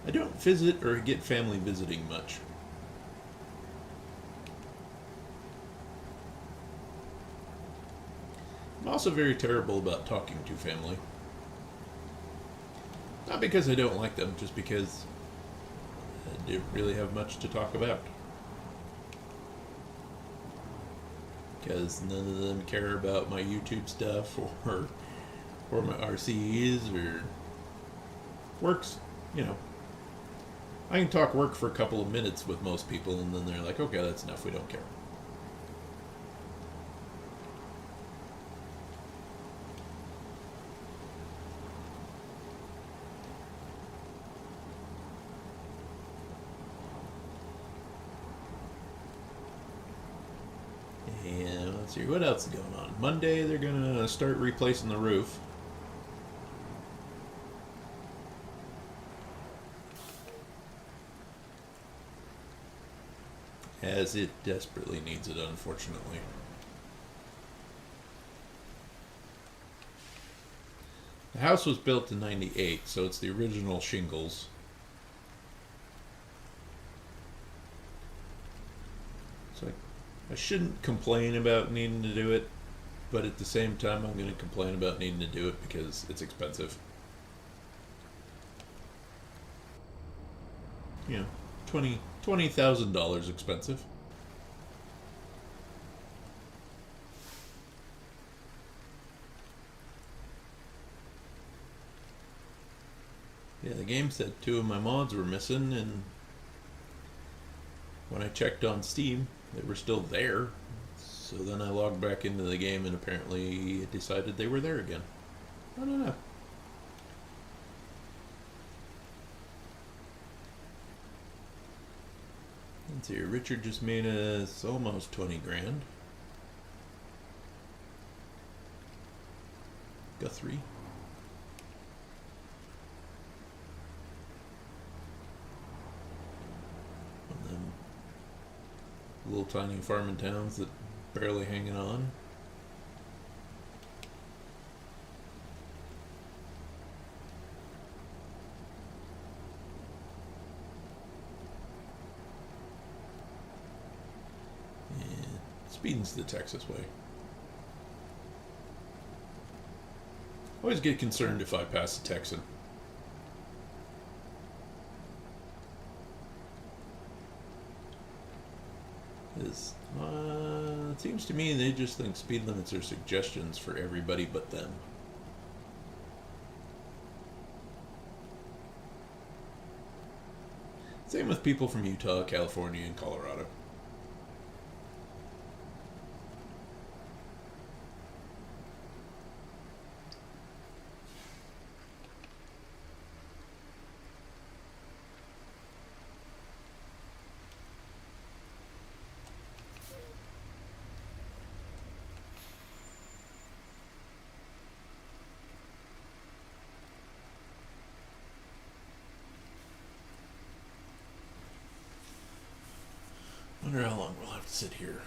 Speaker 1: I don't visit or get family visiting much. I'm also very terrible about talking to family. Not because I don't like them, just because I don't really have much to talk about. Because none of them care about my YouTube stuff or my RCs or works, you know. I can talk work for a couple of minutes with most people, and then they're like, okay, that's enough, we don't care. And let's see, what else is going on? Monday, they're going to start replacing the roof. As it desperately needs it, unfortunately. The house was built in '98, so it's the original shingles. So I shouldn't complain about needing to do it, but at the same time I'm going to complain about needing to do it because it's expensive. You know, $20,000 expensive. Yeah, the game said 2 of my mods were missing, and when I checked on Steam, they were still there. So then I logged back into the game, and apparently it decided they were there again. I don't know. Let's see, Richard just made us almost 20 grand. Guthrie. One of them little tiny farming towns that barely hanging on. And Speeding's the Texas way. Always get concerned if I pass a Texan. It seems to me they just think speed limits are suggestions for everybody but them. Same with people from Utah, California, and Colorado. Wonder how long we'll have to sit here.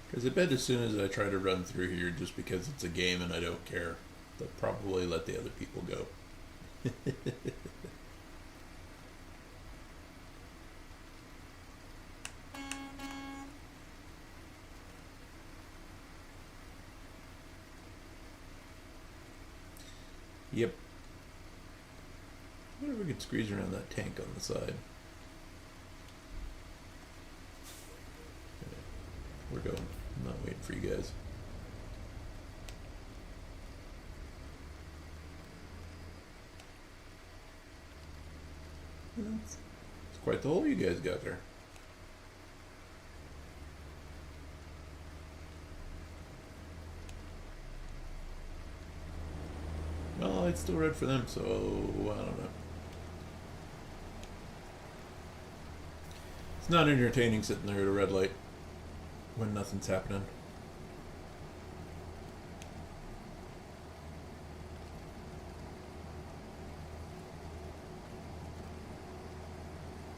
Speaker 1: Because I bet as soon as I try to run through here just because it's a game and I don't care, they'll probably let the other people go. Yep. I wonder if we could squeeze around that tank on the side. Okay. We're going. I'm not waiting for you guys. It's quite the hole you guys got there. Well, it's still red for them, so I don't know. It's not entertaining sitting there at a red light when nothing's happening.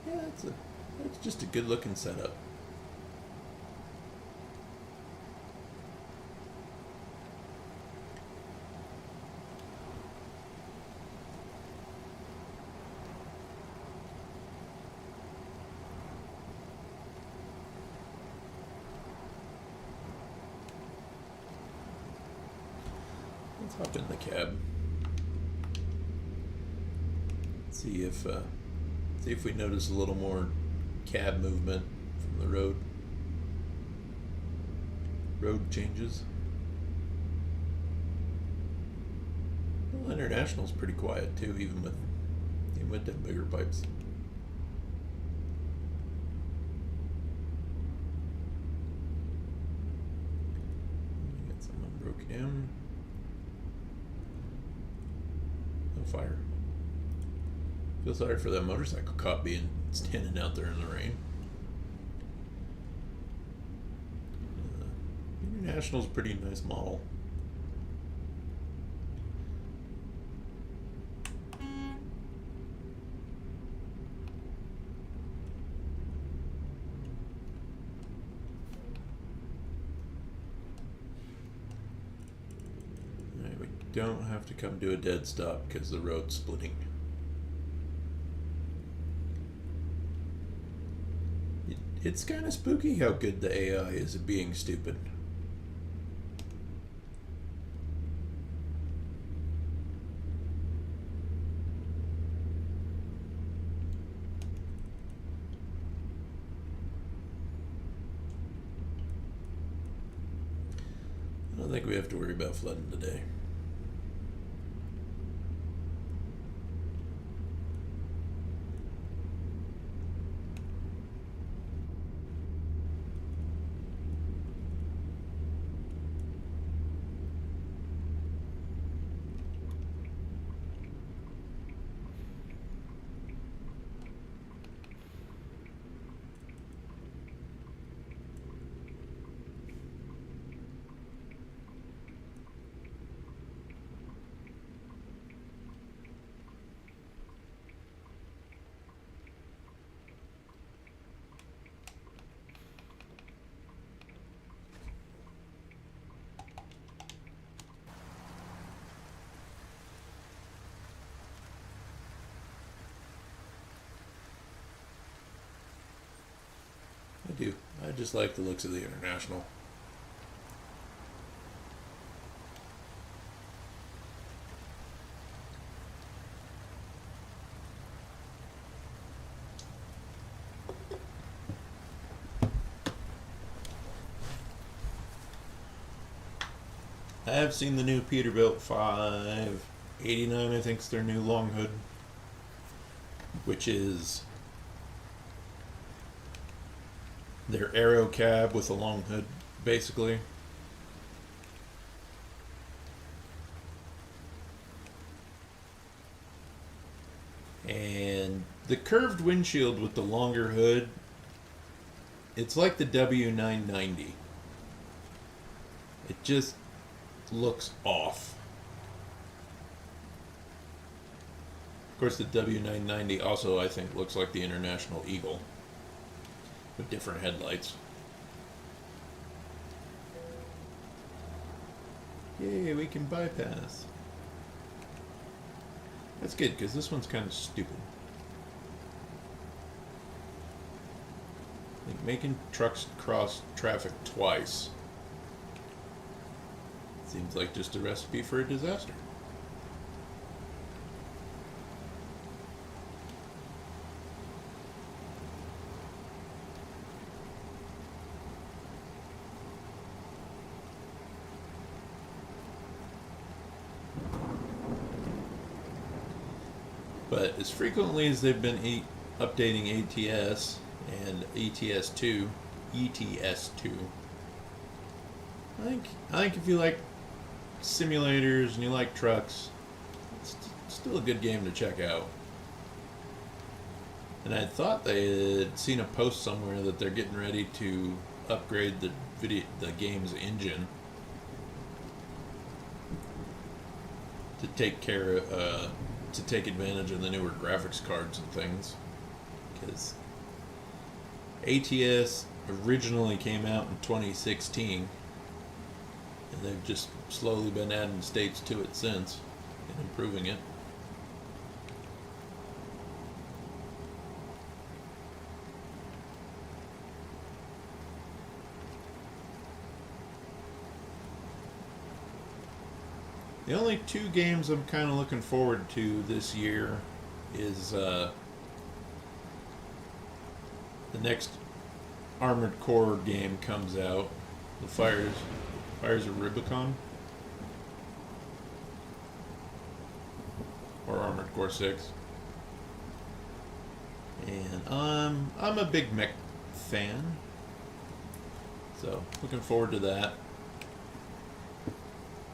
Speaker 1: Yeah, that's just a good looking setup. Let's hop in the cab. See if we notice a little more cab movement from the road. Road changes. Well, International's pretty quiet too, even with them bigger pipes. Got someone broke down. No fire. Feel sorry for that motorcycle cop being standing out there in the rain. International's a pretty nice model. Alright, we don't have to come to a dead stop because the road's splitting. It's kind of spooky how good the AI is at being stupid. don't think we have to worry about flooding today. I do. I just like the looks of the International. I have seen the new Peterbilt 589, I think it's their new long hood, which is their aero cab with a long hood, basically. And the curved windshield with the longer hood, it's like the W990. It just looks off. Of course, the W990 also, I think, looks like the International Eagle with different headlights. Yay, we can bypass. That's good, because this one's kind of stupid. Like making trucks cross traffic twice seems like just a recipe for a disaster. But as frequently as they've been updating ATS and ETS2, I think if you like simulators and you like trucks, it's still a good game to check out. And I thought they had seen a post somewhere that they're getting ready to upgrade the game's engine to take advantage of the newer graphics cards and things, because ATS originally came out in 2016, and they've just slowly been adding states to it since and improving it. The only two games I'm kind of looking forward to this year is the next Armored Core game comes out, the Fires of Rubicon, or Armored Core 6. And I'm a big mech fan, so looking forward to that.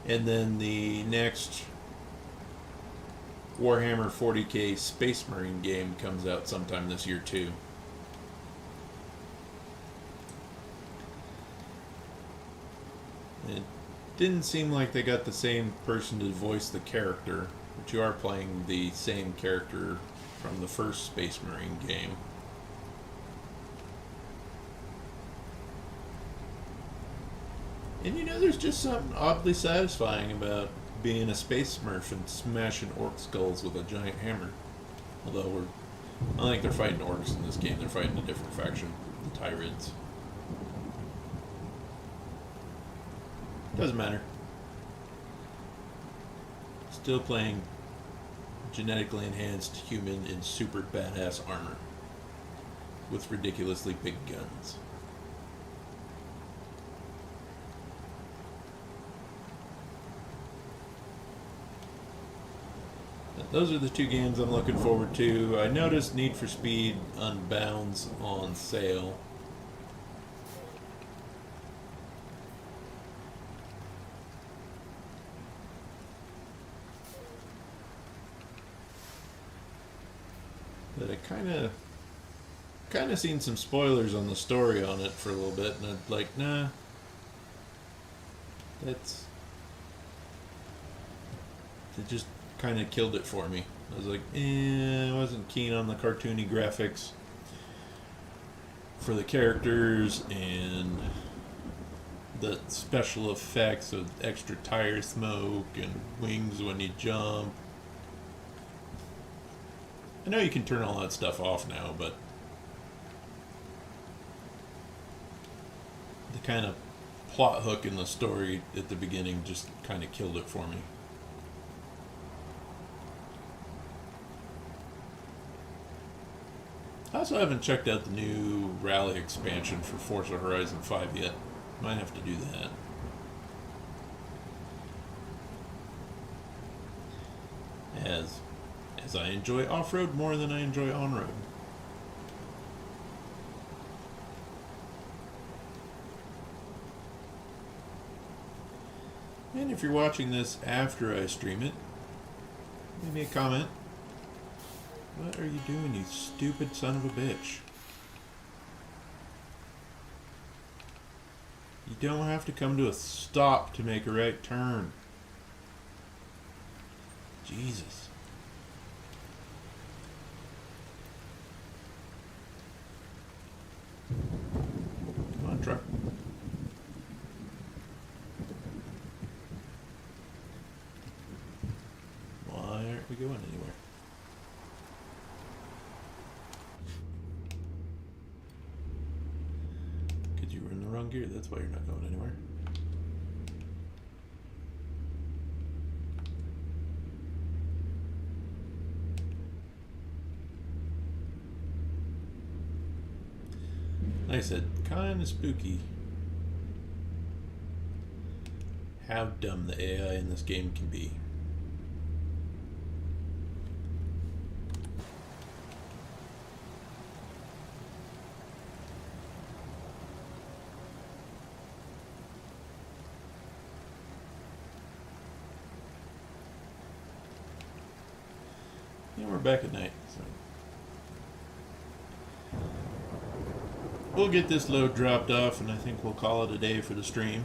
Speaker 1: And then the next Warhammer 40k Space Marine game comes out sometime this year too. It didn't seem like they got the same person to voice the character, but you are playing the same character from the first Space Marine game. And you know, there's just something oddly satisfying about being a space smurf and smashing orc skulls with a giant hammer. Although I don't think they're fighting orcs in this game, they're fighting a different faction, the Tyrids. Doesn't matter. Still playing genetically enhanced human in super badass armor with ridiculously big guns. those are the two games I'm looking forward to. I noticed Need for Speed Unbound's on sale. But I kind of seen some spoilers on the story on it for a little bit, and I'm like, nah, that's it just kind of killed it for me. I was like, I wasn't keen on the cartoony graphics for the characters and the special effects of extra tire smoke and wings when you jump. I know you can turn all that stuff off now, but the kind of plot hook in the story at the beginning just kind of killed it for me. I also haven't checked out the new Rally expansion for Forza Horizon 5 yet. Might have to do that. As I enjoy off-road more than I enjoy on-road. And if you're watching this after I stream it, leave me a comment. What are you doing, you stupid son of a bitch? You don't have to come to a stop to make a right turn. Jesus. Come on, truck. Why aren't we going anywhere? Because you were in the wrong gear, that's why you're not going anywhere. Like I said, kind of spooky how dumb the AI in this game can be. And we're back at night, so we'll get this load dropped off, and I think we'll call it a day for the stream.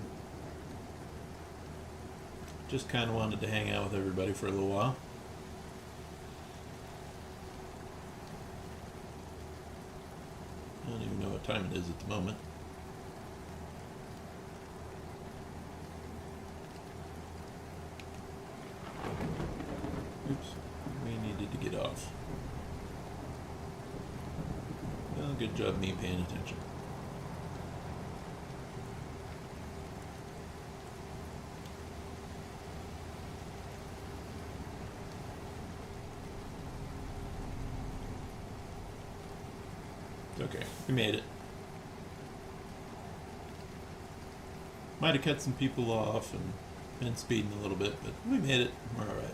Speaker 1: Just kind of wanted to hang out with everybody for a little while. I don't even know what time it is at the moment. Oops, we needed to get off. Well, good job me paying attention. Okay, we made it. Might have cut some people off and been speeding a little bit, but we made it. We're alright.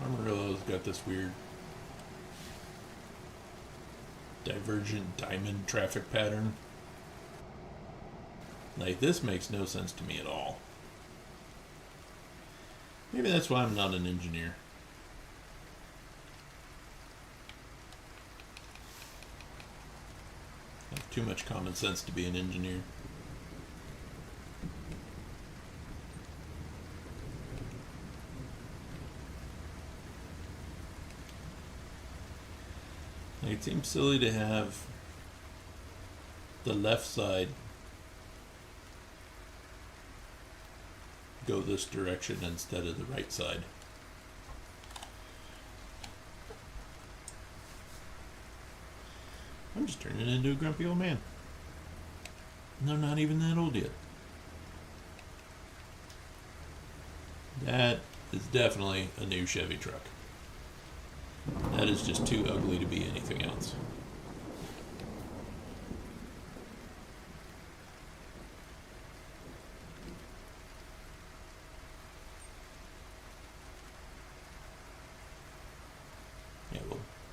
Speaker 1: Amarillo's got this weird divergent diamond traffic pattern. Like, this makes no sense to me at all. Maybe that's why I'm not an engineer. I have too much common sense to be an engineer. Like, it seems silly to have the left side go this direction instead of the right side. I'm just turning into a grumpy old man. And I'm not even that old yet. That is definitely a new Chevy truck. That is just too ugly to be anything else.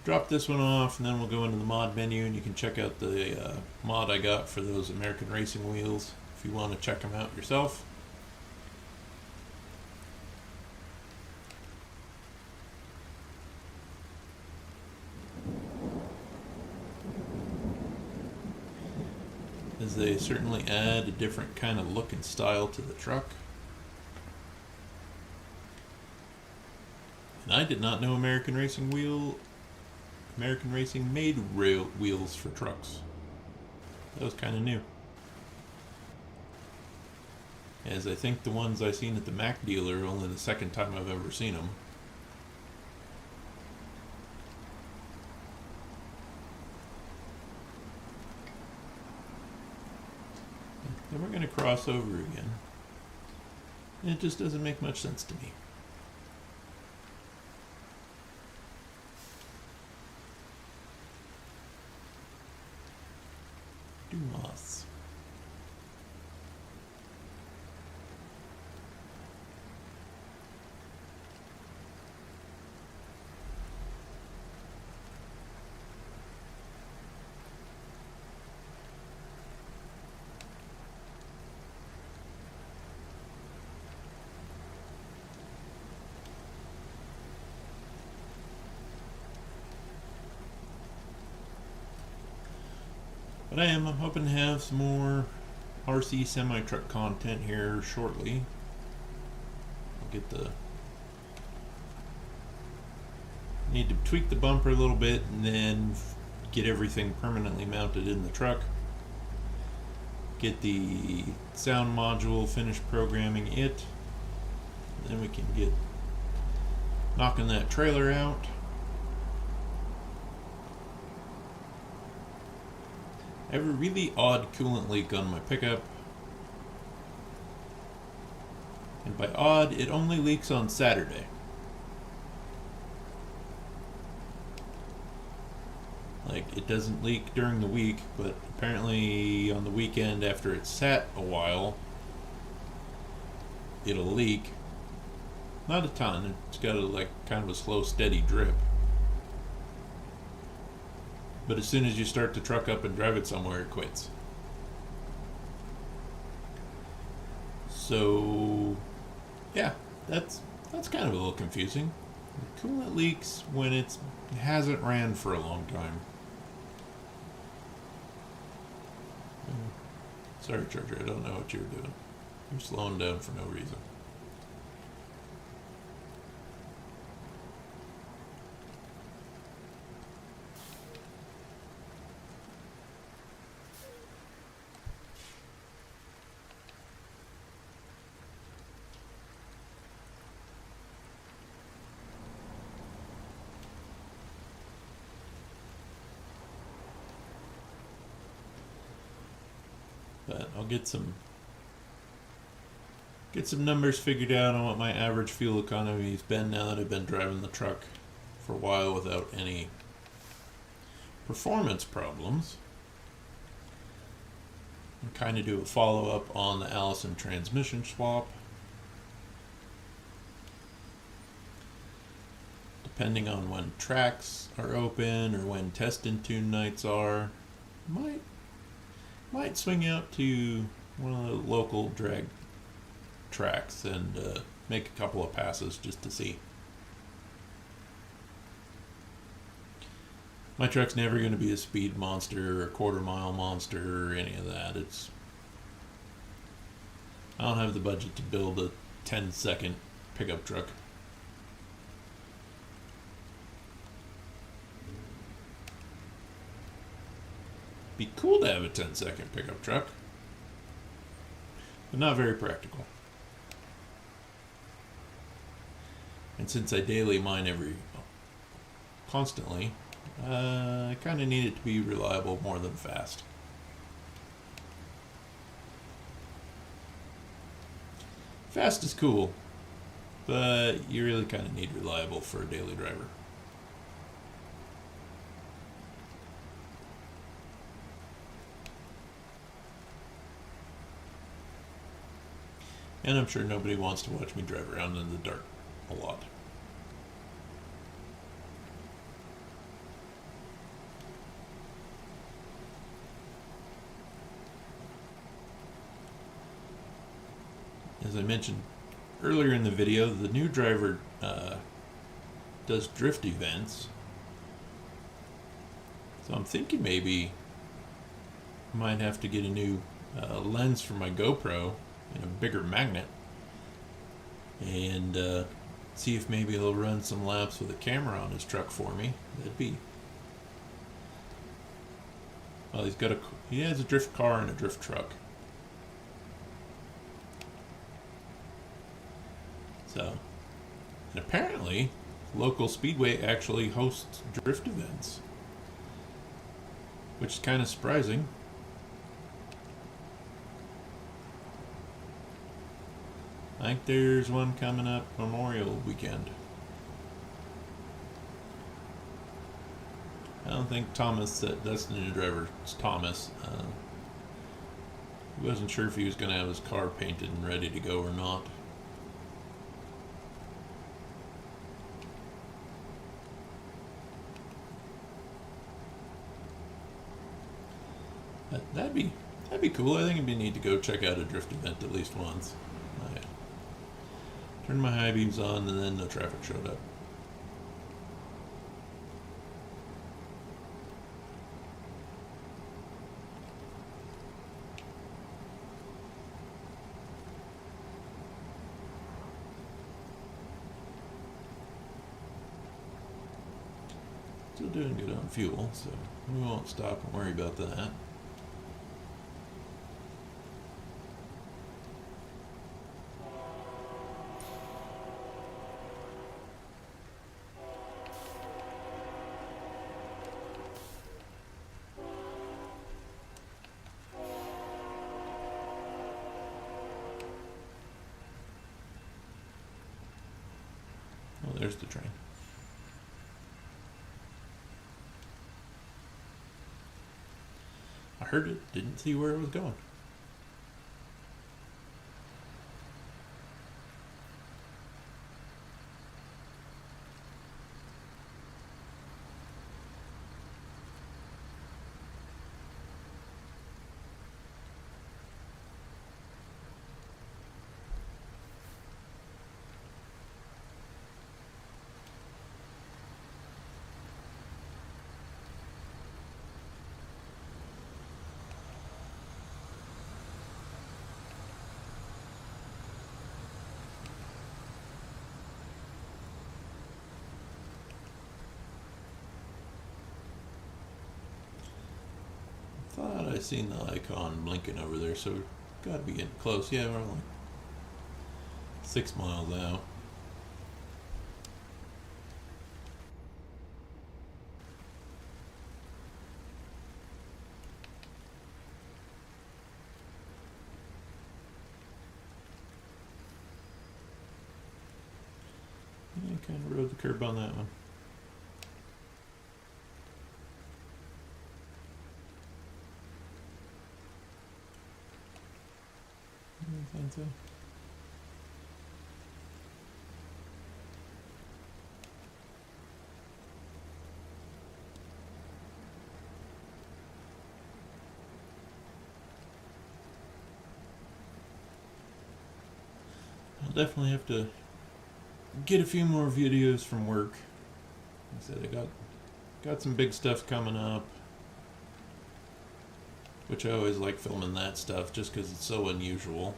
Speaker 1: drop this one off, and then we'll go into the mod menu, and you can check out the mod I got for those American racing wheels if you want to check them out yourself. As they certainly add a different kind of look and style to the truck. And I did not know American Racing made rail wheels for trucks. That was kind of new. As I think the ones I seen at the Mac dealer are only the second time I've ever seen them. Then we're going to cross over again. And it just doesn't make much sense to me. Dumas. But I'm hoping to have some more RC semi-truck content here shortly. I'll get need to tweak the bumper a little bit and then get everything permanently mounted in the truck. Get the sound module, finish programming it. Then we can get knocking that trailer out. I have a really odd coolant leak on my pickup. And by odd, it only leaks on Saturday. Like, it doesn't leak during the week, but apparently on the weekend after it's sat a while, it'll leak. Not a ton, it's got a kind of a slow, steady drip. But as soon as you start the truck up and drive it somewhere, it quits. So, yeah, that's kind of a little confusing. The coolant leaks when it hasn't ran for a long time. Sorry, Charger, I don't know what you're doing. You're slowing down for no reason. But I'll get some numbers figured out on what my average fuel economy's been now that I've been driving the truck for a while without any performance problems. And kind of do a follow-up on the Allison transmission swap. Depending on when tracks are open or when test and tune nights are, might swing out to one of the local drag tracks and make a couple of passes just to see. My truck's never going to be a speed monster or a quarter-mile monster or any of that. I don't have the budget to build a 10-second pickup truck. Be cool to have a 10-second pickup truck, but not very practical. And since I daily mine constantly, I kind of need it to be reliable more than fast. Fast is cool, but you really kind of need reliable for a daily driver. And I'm sure nobody wants to watch me drive around in the dark a lot. as I mentioned earlier in the video, the new driver does drift events. So I'm thinking maybe I might have to get a new lens for my GoPro and a bigger magnet, and see if maybe he'll run some laps with a camera on his truck for me. That'd be... Well, he has a drift car and a drift truck. So, and apparently, local speedway actually hosts drift events, which is kind of surprising. I think there's one coming up Memorial Weekend. I don't think Thomas said that's the new driver. It's Thomas. He wasn't sure if he was going to have his car painted and ready to go or not. That'd be cool. I think it'd be neat to go check out a drift event at least once. I turned my high beams on and then no traffic showed up. Still doing good on fuel, so we won't stop and worry about that. Oh, there's the train. I heard it, didn't see where it was going. Thought I seen the icon blinking over there, so gotta be getting close. Yeah, we're only 6 miles out. Yeah, kind of rode the curb on that one. I think so. I'll definitely have to get a few more videos from work. Like I said, I got some big stuff coming up, which I always like filming that stuff just because it's so unusual.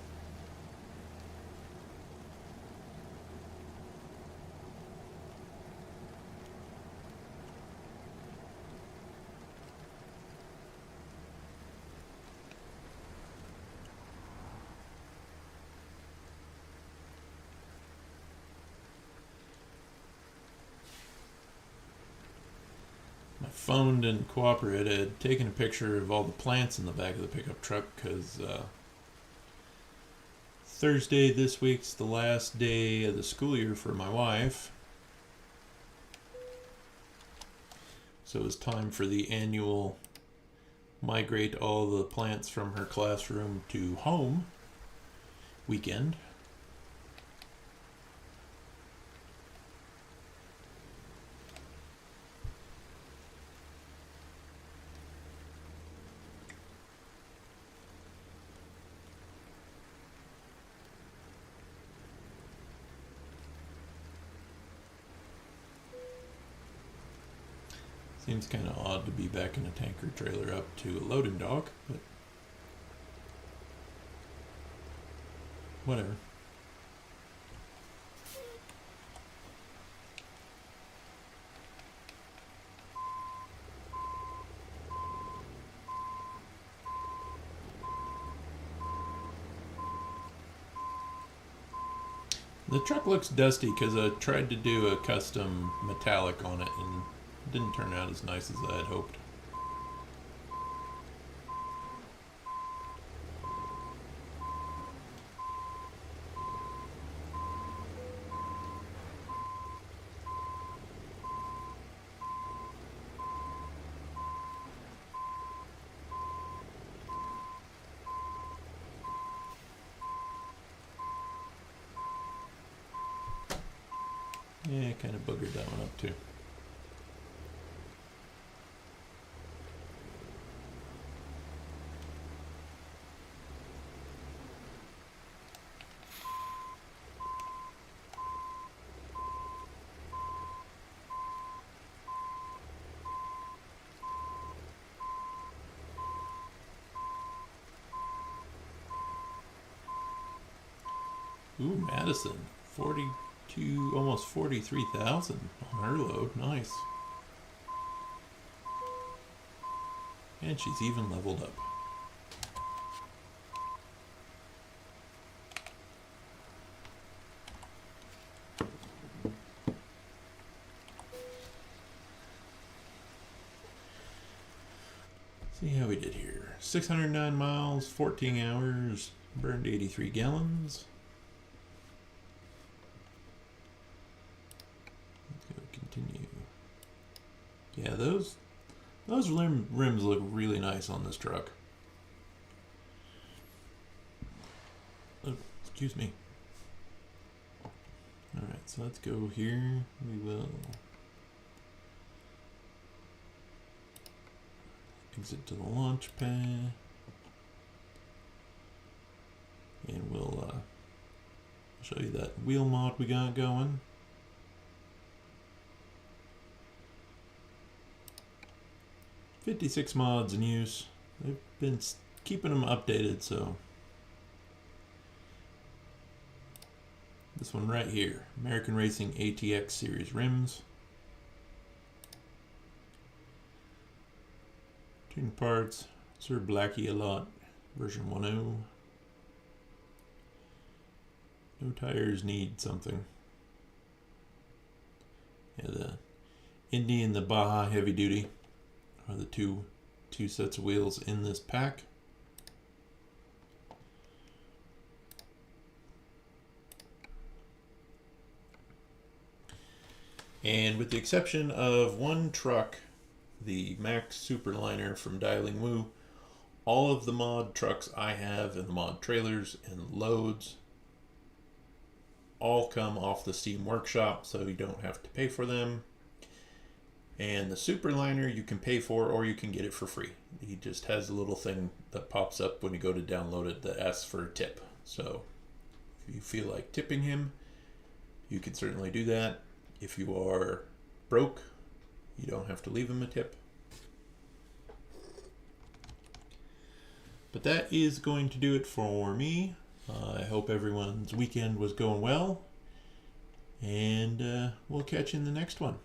Speaker 1: My phone didn't cooperate. I had taken a picture of all the plants in the back of the pickup truck because Thursday this week's the last day of the school year for my wife. So it's time for the annual migrate all the plants from her classroom to home weekend. Seems kind of odd to be backing a tanker trailer up to a loading dock, but whatever. The truck looks dusty because I tried to do a custom metallic on it and it didn't turn out as nice as I had hoped. Yeah, kind of boogered that one up too. Ooh, Madison, 42, almost 43,000 on her load. Nice. And she's even leveled up. See how we did here. 609 miles, 14 hours, burned 83 gallons. Continue. Yeah, those rims look really nice on this truck. Oh, excuse me. Alright, so let's go here. We will exit to the launch pad. And we'll show you that wheel mod we got going. "56 mods in use." They've been keeping them updated, so this one right here, American Racing ATX series rims. Tune parts, Sir Blackie a lot, version 1.0. No tires need something. Yeah, the Indy and the Baja heavy duty are the two sets of wheels in this pack. And with the exception of one truck, the Max Superliner from Dialing Woo, all of the mod trucks I have and the mod trailers and loads all come off the Steam Workshop, so you don't have to pay for them. And the Superliner you can pay for or you can get it for free. He just has a little thing that pops up when you go to download it that asks for a tip. So if you feel like tipping him, you can certainly do that. If you are broke, you don't have to leave him a tip. But that is going to do it for me. I hope everyone's weekend was going well. And we'll catch you in the next one.